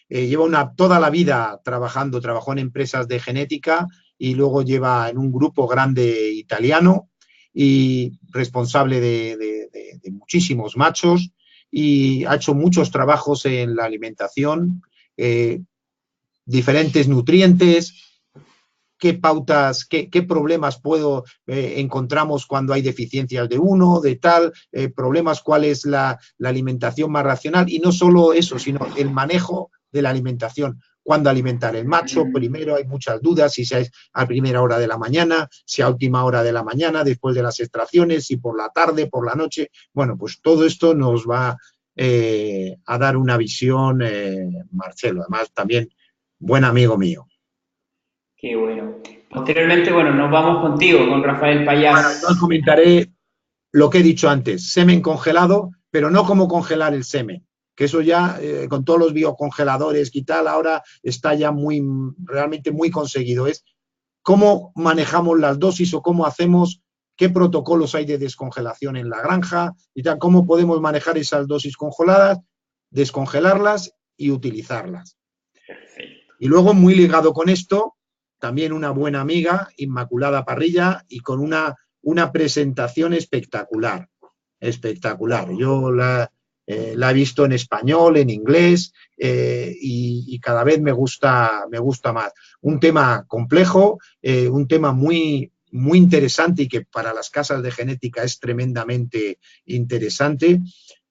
[SPEAKER 2] Lleva toda la vida trabajó en empresas de genética y luego lleva en un grupo grande italiano y responsable de muchísimos machos, y ha hecho muchos trabajos en la alimentación, diferentes nutrientes, qué pautas, qué problemas encontramos cuando hay deficiencias de uno, de tal, problemas, cuál es la alimentación más racional, y no solo eso, sino el manejo de la alimentación. Cuándo alimentar el macho, primero hay muchas dudas, si es a primera hora de la mañana, si a última hora de la mañana, después de las extracciones, si por la tarde, por la noche. Bueno, pues todo esto nos va a dar una visión, Marcelo, además también buen amigo mío.
[SPEAKER 1] Qué bueno. Posteriormente, bueno, nos vamos contigo, con Rafael Payás.
[SPEAKER 2] Bueno, yo comentaré lo que he dicho antes, semen congelado, pero no como congelar el semen, que eso ya con todos los biocongeladores y tal, ahora está ya realmente muy conseguido. Es cómo manejamos las dosis o cómo hacemos, qué protocolos hay de descongelación en la granja y tal, cómo podemos manejar esas dosis congeladas, descongelarlas y utilizarlas. Perfecto. Y luego, muy ligado con esto, también una buena amiga, Inmaculada Parrilla, y con una presentación espectacular, espectacular. Yo la he visto en español, en inglés, y cada vez me gusta más. Un tema complejo, un tema muy, muy interesante y que para las casas de genética es tremendamente interesante,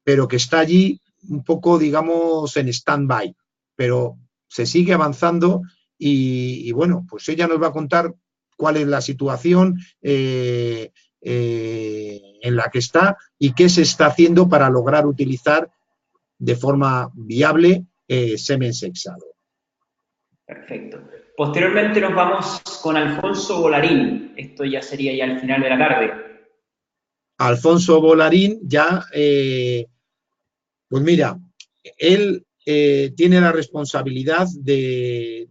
[SPEAKER 2] pero que está allí un poco, digamos, en stand-by, pero se sigue avanzando y bueno, pues ella nos va a contar cuál es la situación en la que está y qué se está haciendo para lograr utilizar de forma viable semen sexado.
[SPEAKER 1] Perfecto. Posteriormente nos vamos con Alfonso Volarín. Esto ya sería ya al final de la tarde.
[SPEAKER 2] Alfonso Volarín ya, pues mira, él tiene la responsabilidad del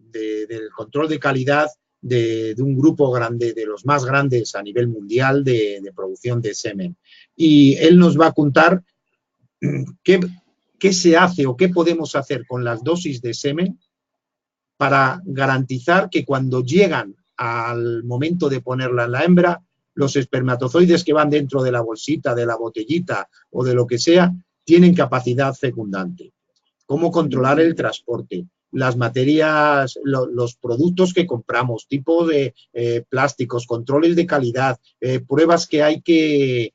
[SPEAKER 2] control de calidad de un grupo grande, de los más grandes a nivel mundial de producción de semen. Y él nos va a contar qué se hace o qué podemos hacer con las dosis de semen para garantizar que cuando llegan al momento de ponerla en la hembra, los espermatozoides que van dentro de la bolsita, de la botellita o de lo que sea, tienen capacidad fecundante. Cómo controlar el transporte, las materias, los productos que compramos, tipos de plásticos, controles de calidad, pruebas que hay que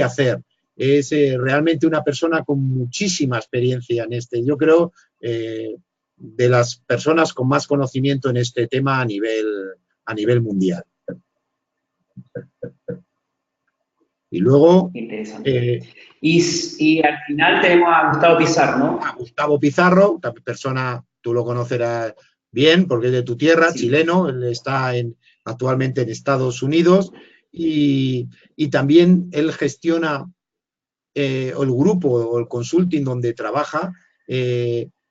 [SPEAKER 2] hacer. Es realmente una persona con muchísima experiencia en este. Yo creo de las personas con más conocimiento en este tema a nivel mundial. Y luego...
[SPEAKER 1] y al final tenemos a Gustavo Pizarro, ¿no?
[SPEAKER 2] A Gustavo Pizarro, esta persona tú lo conocerás bien porque es de tu tierra, sí. Chileno, él está actualmente en Estados Unidos y también él gestiona el grupo o el consulting donde trabaja,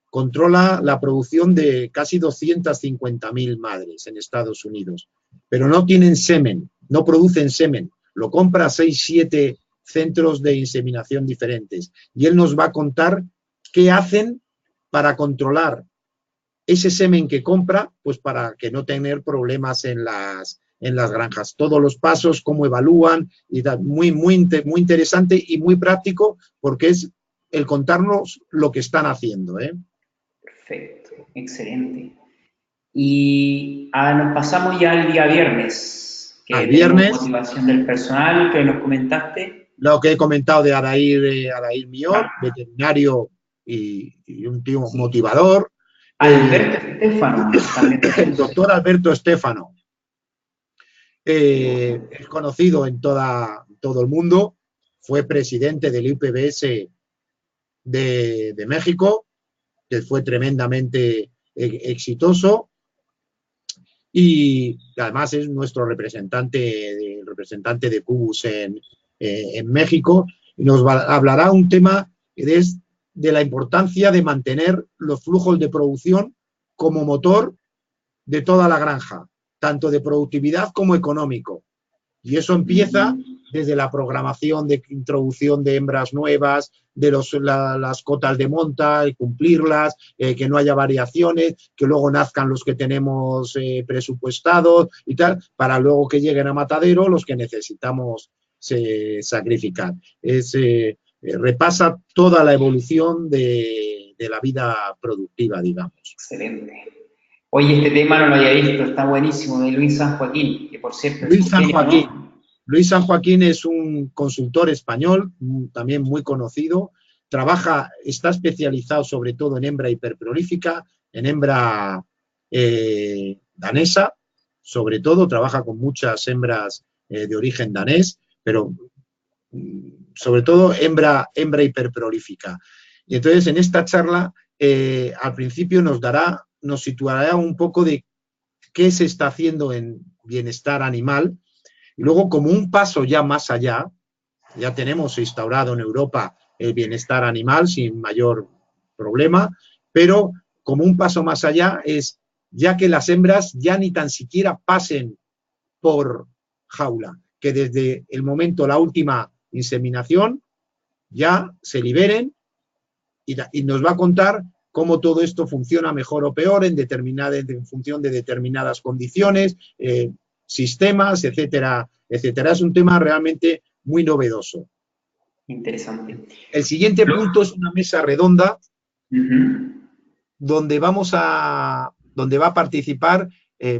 [SPEAKER 2] controla la producción de casi 250.000 madres en Estados Unidos, pero no tienen semen, no producen semen, lo compra a 6-7 centros de inseminación diferentes y él nos va a contar qué hacen para controlar ese semen que compra, pues para que no tener problemas en las granjas. Todos los pasos, cómo evalúan, y tal, muy interesante y muy práctico porque es el contarnos lo que están haciendo.
[SPEAKER 1] Perfecto, excelente. Y nos pasamos ya al día viernes.
[SPEAKER 2] Al viernes.
[SPEAKER 1] Motivación del personal que nos comentaste.
[SPEAKER 2] Lo que he comentado de Arair Mior, veterinario y un tío motivador.
[SPEAKER 1] Alberto Estefano.
[SPEAKER 2] El doctor Alberto Estefano. Es conocido en todo el mundo. Fue presidente del IPBS de México, que fue tremendamente exitoso. Y además es nuestro representante de Cubus en México, y nos hablará un tema que es de la importancia de mantener los flujos de producción como motor de toda la granja, tanto de productividad como económico. Y eso empieza desde la programación de introducción de hembras nuevas, de las cotas de monta, y cumplirlas, que no haya variaciones, que luego nazcan los que tenemos presupuestados y tal, para luego que lleguen a matadero los que necesitamos sacrificar. Repasa toda la evolución de la vida productiva, digamos.
[SPEAKER 1] Excelente. Oye, este tema no lo había visto, está buenísimo, de Luis San Joaquín, que por cierto es
[SPEAKER 2] Luis
[SPEAKER 1] un
[SPEAKER 2] San
[SPEAKER 1] genio,
[SPEAKER 2] Joaquín.
[SPEAKER 1] ¿no?
[SPEAKER 2] Luis San Joaquín es un consultor español, también muy conocido. Está especializado sobre todo en hembra hiperprolífica, en hembra danesa, sobre todo, trabaja con muchas hembras de origen danés, pero sobre todo hembra hiperprolífica. Y entonces en esta charla, al principio nos situará un poco de qué se está haciendo en bienestar animal. Y luego, como un paso ya más allá, ya tenemos instaurado en Europa el bienestar animal sin mayor problema, pero como un paso más allá es ya que las hembras ya ni tan siquiera pasen por jaula, que desde el momento, la última inseminación, ya se liberen y nos va a contar cómo todo esto funciona mejor o peor en función de determinadas condiciones, sistemas, etcétera, etcétera. Es un tema realmente muy novedoso.
[SPEAKER 1] Interesante.
[SPEAKER 2] El siguiente punto es una mesa redonda donde donde va a participar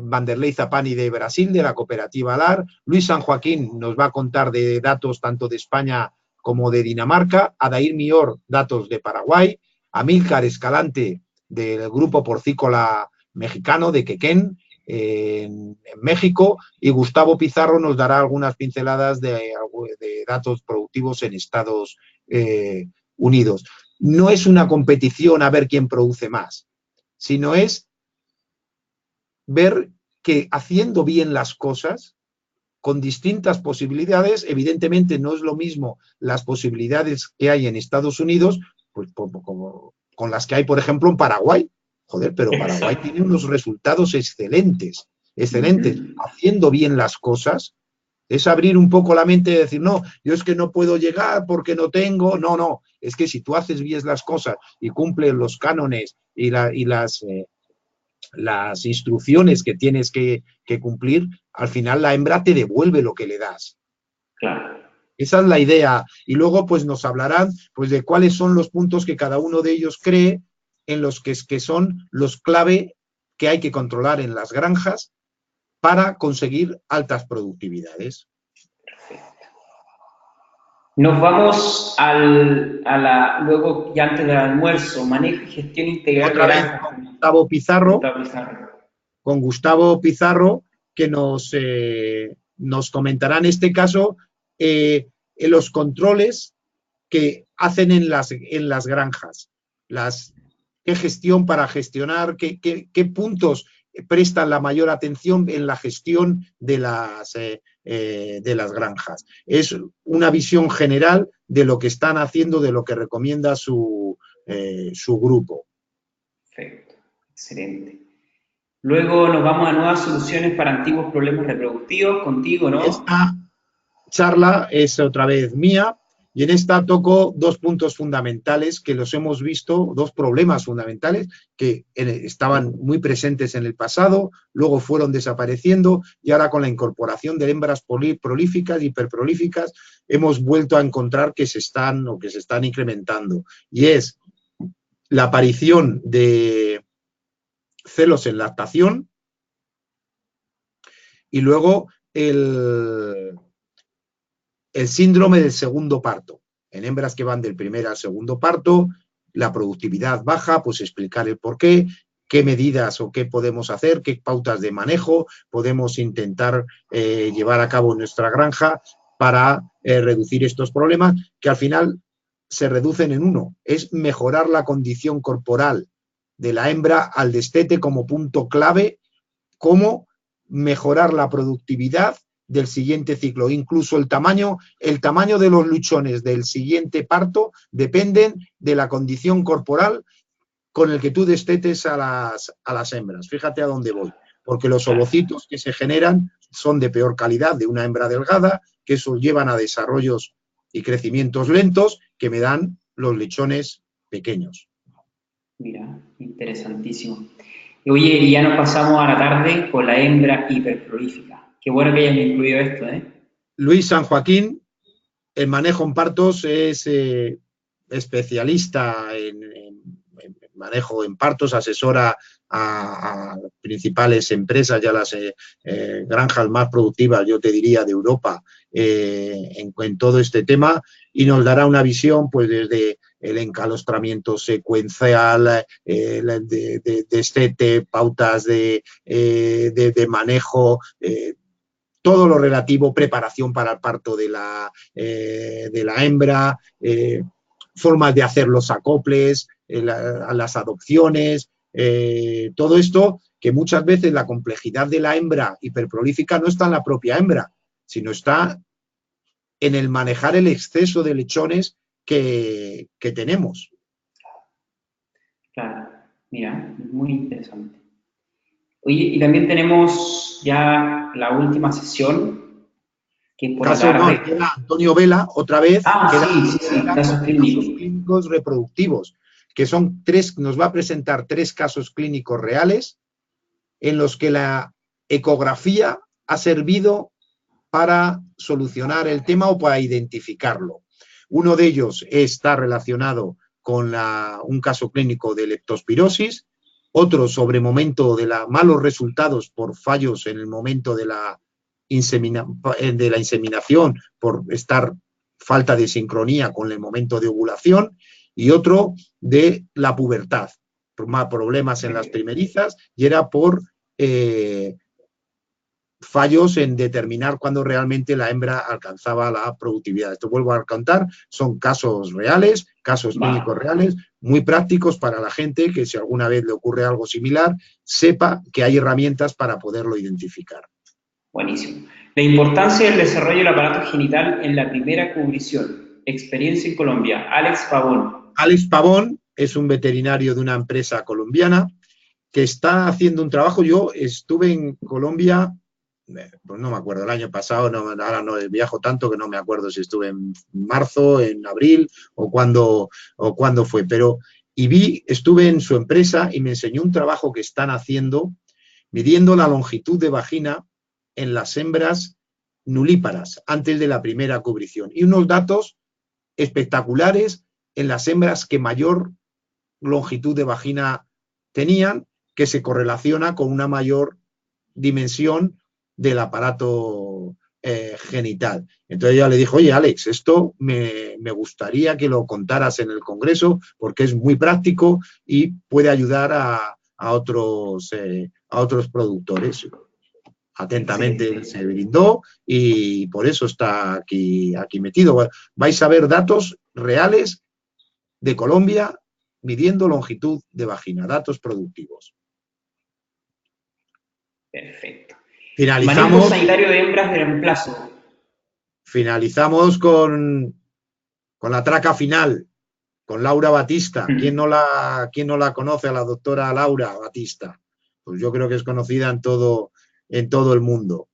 [SPEAKER 2] Vanderlei Zapani de Brasil, de la cooperativa LAR. Luis San Joaquín nos va a contar de datos tanto de España como de Dinamarca. Adair Mior, datos de Paraguay. Amílcar Escalante, del grupo porcícola mexicano de Quequén, en México, y Gustavo Pizarro nos dará algunas pinceladas de datos productivos en Estados Unidos. No es una competición a ver quién produce más, sino es ver que haciendo bien las cosas, con distintas posibilidades, evidentemente no es lo mismo las posibilidades que hay en Estados Unidos, pues con las que hay, por ejemplo, en Paraguay. Joder, pero Paraguay tiene unos resultados excelentes, excelentes. Haciendo bien las cosas, es abrir un poco la mente y decir, no, yo es que no puedo llegar porque no tengo. No, no, es que si tú haces bien las cosas y cumples los cánones y las instrucciones que tienes que cumplir, al final la hembra te devuelve lo que le das.
[SPEAKER 1] Claro.
[SPEAKER 2] Esa es la idea. Y luego pues nos hablarán pues de cuáles son los puntos que cada uno de ellos cree en los que son los clave que hay que controlar en las granjas para conseguir altas productividades.
[SPEAKER 1] Nos vamos luego, ya antes del almuerzo, manejo y gestión integral
[SPEAKER 2] Otra
[SPEAKER 1] de
[SPEAKER 2] vez
[SPEAKER 1] granjas.
[SPEAKER 2] con Gustavo Pizarro, que nos comentará en este caso en los controles que hacen en las granjas, qué gestión para gestionar, qué puntos prestan la mayor atención en la gestión de las granjas. Es una visión general de lo que están haciendo, de lo que recomienda su grupo.
[SPEAKER 1] Perfecto, excelente. Luego nos vamos a nuevas soluciones para antiguos problemas reproductivos contigo, ¿no?
[SPEAKER 2] Esta charla es otra vez mía y en esta toco dos puntos fundamentales que los hemos visto, dos problemas fundamentales que estaban muy presentes en el pasado, luego fueron desapareciendo y ahora con la incorporación de hembras prolíficas, hiperprolíficas, hemos vuelto a encontrar que se están incrementando. Y es la aparición de celos en lactación y luego el síndrome del segundo parto. En hembras que van del primer al segundo parto, la productividad baja, pues explicar el porqué, qué medidas o qué podemos hacer, qué pautas de manejo podemos intentar llevar a cabo en nuestra granja para reducir estos problemas, que al final se reducen en uno, es mejorar la condición corporal de la hembra al destete como punto clave, cómo mejorar la productividad del siguiente ciclo. Incluso el tamaño de los luchones del siguiente parto dependen de la condición corporal con el que tú destetes a las hembras. Fíjate a dónde voy. Porque los ovocitos que se generan son de peor calidad de una hembra delgada que eso llevan a desarrollos y crecimientos lentos que me dan los lechones pequeños.
[SPEAKER 1] Mira, interesantísimo. Y oye, y ya nos pasamos a la tarde con la hembra hiperprolífica. Qué bueno que hayan incluido esto, ¿eh?
[SPEAKER 2] Luis San Joaquín, el manejo en partos, es especialista en manejo en partos, asesora a principales empresas y a las granjas más productivas, yo te diría, de Europa en todo este tema, y nos dará una visión pues desde el encalostramiento secuencial, de destete, pautas de manejo, todo lo relativo, preparación para el parto de la hembra, formas de hacer los acoples, las adopciones, todo esto que muchas veces la complejidad de la hembra hiperprolífica no está en la propia hembra, sino está en el manejar el exceso de lechones que tenemos.
[SPEAKER 1] Claro, mira, muy interesante. Oye, y también tenemos ya la última sesión, que es por la
[SPEAKER 2] Caso, no,
[SPEAKER 1] tarde.
[SPEAKER 2] queda Antonio Vela, otra vez,
[SPEAKER 1] Sí, sí, sí, casos
[SPEAKER 2] casos
[SPEAKER 1] clínicos.
[SPEAKER 2] clínicos reproductivos, que son tres, nos va a presentar 3 casos clínicos reales en los que la ecografía ha servido para solucionar el tema o para identificarlo. Uno de ellos está relacionado con un caso clínico de leptospirosis, otro sobre momento de malos resultados por fallos en el momento de la inseminación, por estar falta de sincronía con el momento de ovulación, y otro de la pubertad, problemas en las primerizas, y era por fallos en determinar cuándo realmente la hembra alcanzaba la productividad. Esto vuelvo a contar, son casos reales, casos clínicos reales, muy prácticos para la gente que si alguna vez le ocurre algo similar, sepa que hay herramientas para poderlo identificar.
[SPEAKER 1] Buenísimo. La importancia del desarrollo del aparato genital en la primera cubrición. Experiencia en Colombia. Alex Pavón.
[SPEAKER 2] Alex Pavón es un veterinario de una empresa colombiana que está haciendo un trabajo. Yo estuve en Colombia, pues no me acuerdo, el año pasado, ahora no viajo tanto que no me acuerdo si estuve en marzo, en abril o cuándo fue, pero estuve en su empresa y me enseñó un trabajo que están haciendo midiendo la longitud de vagina en las hembras nulíparas antes de la primera cubrición y unos datos espectaculares en las hembras que mayor longitud de vagina tenían, que se correlaciona con una mayor dimensión del aparato genital. Entonces ella le dijo, oye Alex, esto me gustaría que lo contaras en el Congreso porque es muy práctico y puede ayudar a otros productores. Atentamente se brindó y por eso está aquí metido. Vais a ver datos reales de Colombia midiendo longitud de vagina, datos productivos.
[SPEAKER 1] Perfecto.
[SPEAKER 2] Finalizamos.
[SPEAKER 1] Manejo sanitario de hembras de reemplazo.
[SPEAKER 2] Finalizamos con la traca final, con Laura Batista. ¿Quién no la conoce a la doctora Laura Batista? Pues yo creo que es conocida en todo el mundo.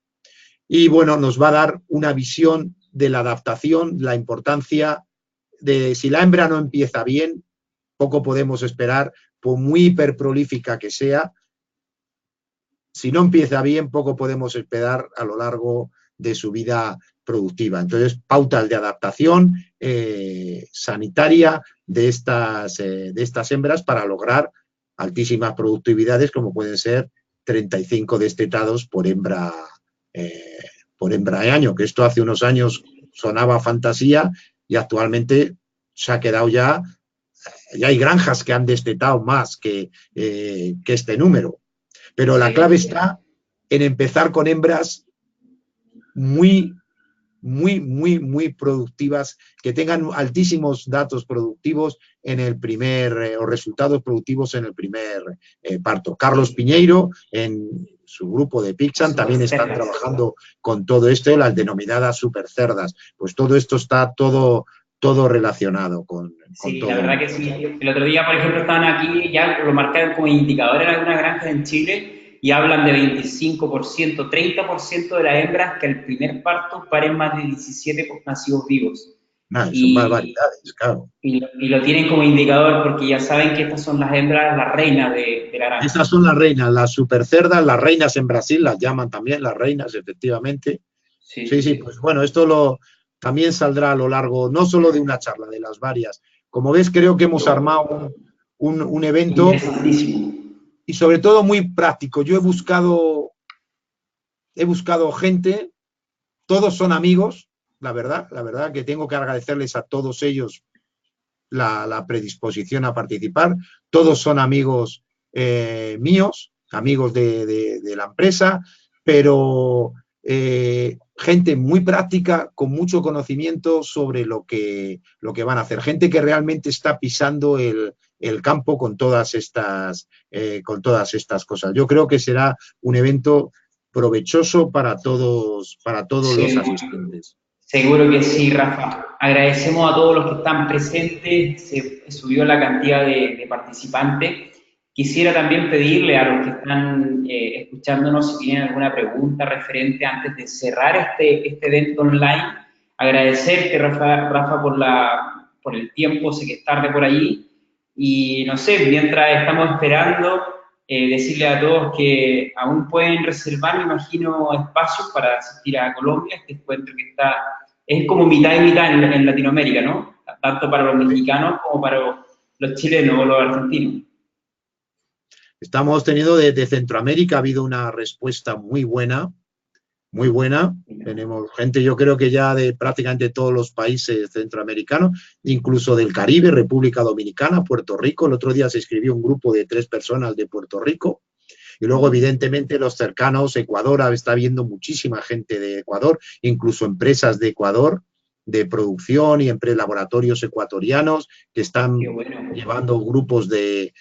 [SPEAKER 2] Y bueno, nos va a dar una visión de la adaptación, la importancia de si la hembra no empieza bien, poco podemos esperar, por muy hiperprolífica que sea. Si no empieza bien, poco podemos esperar a lo largo de su vida productiva. Entonces, pautas de adaptación sanitaria de estas hembras para lograr altísimas productividades, como pueden ser 35 destetados por hembra de año, que esto hace unos años sonaba fantasía y actualmente se ha quedado ya hay granjas que han destetado más que este número. Pero la clave está en empezar con hembras muy productivas, que tengan altísimos datos productivos en el o resultados productivos en el primer parto. Carlos Piñeiro, en su grupo de Pixan, también están trabajando con todo esto, las denominadas supercerdas. Pues todo esto está todo relacionado con
[SPEAKER 1] sí,
[SPEAKER 2] todo.
[SPEAKER 1] La verdad que sí. El otro día, por ejemplo, estaban aquí, ya lo marcaron como indicador en algunas granjas en Chile, y hablan de 25%, 30% de las hembras que al primer parto paren más de 17 nacidos vivos.
[SPEAKER 2] Nada, son
[SPEAKER 1] Y,
[SPEAKER 2] barbaridades, claro.
[SPEAKER 1] y lo tienen como indicador porque ya saben que estas son las hembras, las reinas de la granja.
[SPEAKER 2] Esas son las reinas, las supercerdas, las reinas en Brasil las llaman también las reinas, efectivamente.
[SPEAKER 1] Sí,
[SPEAKER 2] Sí,
[SPEAKER 1] sí,
[SPEAKER 2] sí,
[SPEAKER 1] sí.
[SPEAKER 2] pues bueno, esto también saldrá a lo largo, no solo de una charla, de las varias. Como ves, creo que hemos armado un evento
[SPEAKER 1] Interesantísimo.
[SPEAKER 2] y sobre todo muy práctico. Yo he buscado gente, todos son amigos, la verdad que tengo que agradecerles a todos ellos la predisposición a participar. Todos son amigos míos, amigos de la empresa, pero gente muy práctica, con mucho conocimiento sobre lo que van a hacer. Gente que realmente está pisando el campo con todas estas cosas. Yo creo que será un evento provechoso para todos los
[SPEAKER 1] Seguro,
[SPEAKER 2] asistentes.
[SPEAKER 1] seguro que sí, Rafa. Agradecemos a todos los que están presentes. Se subió la cantidad de participantes. Quisiera también pedirle a los que están escuchándonos si tienen alguna pregunta referente antes de cerrar este evento online. Agradecerte, Rafa, por el tiempo, sé que es tarde por allí. Y no sé, mientras estamos esperando, decirle a todos que aún pueden reservar, me imagino, espacios para asistir a Colombia, este encuentro que es como mitad y mitad en Latinoamérica, ¿no? Tanto para los mexicanos como para los chilenos o los argentinos.
[SPEAKER 2] Estamos teniendo de Centroamérica, ha habido una respuesta muy buena, muy buena. Tenemos gente, yo creo que ya de prácticamente todos los países centroamericanos, incluso del Caribe, República Dominicana, Puerto Rico. El otro día se escribió un grupo de 3 personas de Puerto Rico. Y luego, evidentemente, los cercanos, Ecuador, está viendo muchísima gente de Ecuador, incluso empresas de Ecuador, de producción y laboratorios ecuatorianos que
[SPEAKER 1] Qué
[SPEAKER 2] están
[SPEAKER 1] bueno.
[SPEAKER 2] llevando grupos de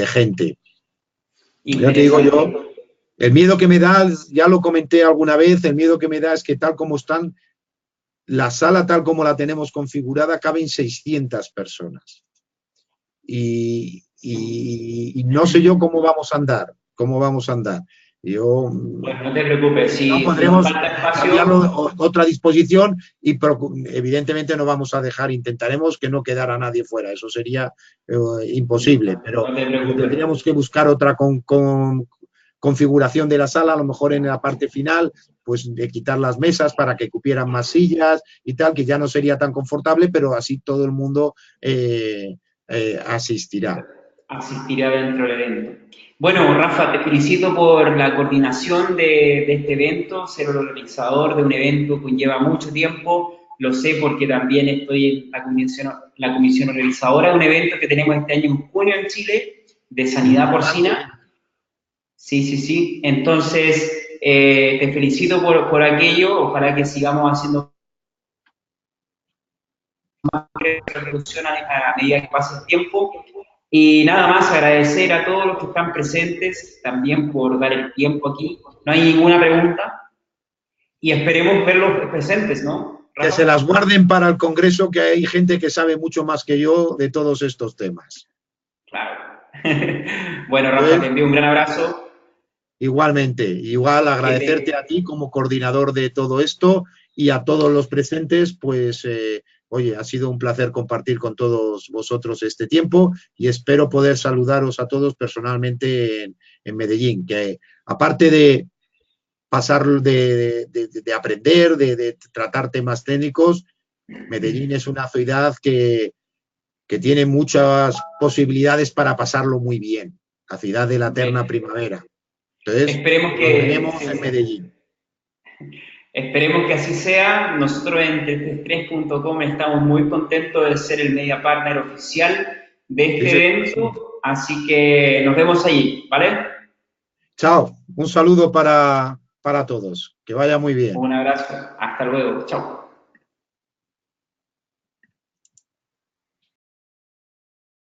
[SPEAKER 2] gente. Ya te digo
[SPEAKER 1] Interesante.
[SPEAKER 2] yo, el miedo que me da, ya lo comenté alguna vez, el miedo que me da es que tal como están, la sala tal como la tenemos configurada, caben 600 personas. Y no sé yo cómo vamos a andar. Yo,
[SPEAKER 1] Pues no te preocupes,
[SPEAKER 2] si no,
[SPEAKER 1] si nos
[SPEAKER 2] podremos
[SPEAKER 1] falta
[SPEAKER 2] cambiarlo
[SPEAKER 1] espacio,
[SPEAKER 2] a otra disposición y evidentemente no vamos a dejar, intentaremos que no quedara nadie fuera, eso sería imposible,
[SPEAKER 1] no te
[SPEAKER 2] pero
[SPEAKER 1] preocupes.
[SPEAKER 2] tendríamos que buscar otra configuración de la sala, a lo mejor en la parte final, pues de quitar las mesas para que cupieran más sillas y tal, que ya no sería tan confortable, pero así todo el mundo asistirá.
[SPEAKER 1] Asistirá dentro del evento. Bueno, Rafa, te felicito por la coordinación de este evento. Ser el organizador de un evento conlleva mucho tiempo. Lo sé porque también estoy en la comisión organizadora de un evento que tenemos este año en junio en Chile de sanidad
[SPEAKER 2] Importante.
[SPEAKER 1] porcina. Sí, sí, sí. Entonces, te felicito por aquello. Ojalá que sigamos haciendo reproducción a medida que pase el tiempo. Y nada más agradecer a todos los que están presentes también por dar el tiempo aquí. No hay ninguna pregunta y esperemos verlos presentes, ¿no,
[SPEAKER 2] Que se
[SPEAKER 1] Rafa?
[SPEAKER 2] las guarden para el Congreso, que hay gente que sabe mucho más que yo de todos estos temas.
[SPEAKER 1] Claro. Bueno, Rafa, te
[SPEAKER 2] Pues,
[SPEAKER 1] envío un gran abrazo.
[SPEAKER 2] igualmente, igual
[SPEAKER 1] Que
[SPEAKER 2] agradecerte a
[SPEAKER 1] te...
[SPEAKER 2] ti como coordinador de todo esto y a todos los presentes, pues, oye, ha sido un placer compartir con todos vosotros este tiempo y espero poder saludaros a todos personalmente en Medellín, que aparte de pasar de aprender, de tratar temas técnicos, Medellín es una ciudad que tiene muchas posibilidades para pasarlo muy bien, la ciudad de la eterna primavera. Entonces,
[SPEAKER 1] Esperemos
[SPEAKER 2] nos veremos en
[SPEAKER 1] que
[SPEAKER 2] Medellín.
[SPEAKER 1] Esperemos que así sea. Nosotros en 333.com estamos muy contentos de ser el media partner oficial de
[SPEAKER 2] Sí,
[SPEAKER 1] este
[SPEAKER 2] señor.
[SPEAKER 1] evento, así que nos vemos allí, ¿vale?
[SPEAKER 2] Chao, un saludo para todos. Que vaya muy bien.
[SPEAKER 1] Un abrazo. Hasta luego. Chao.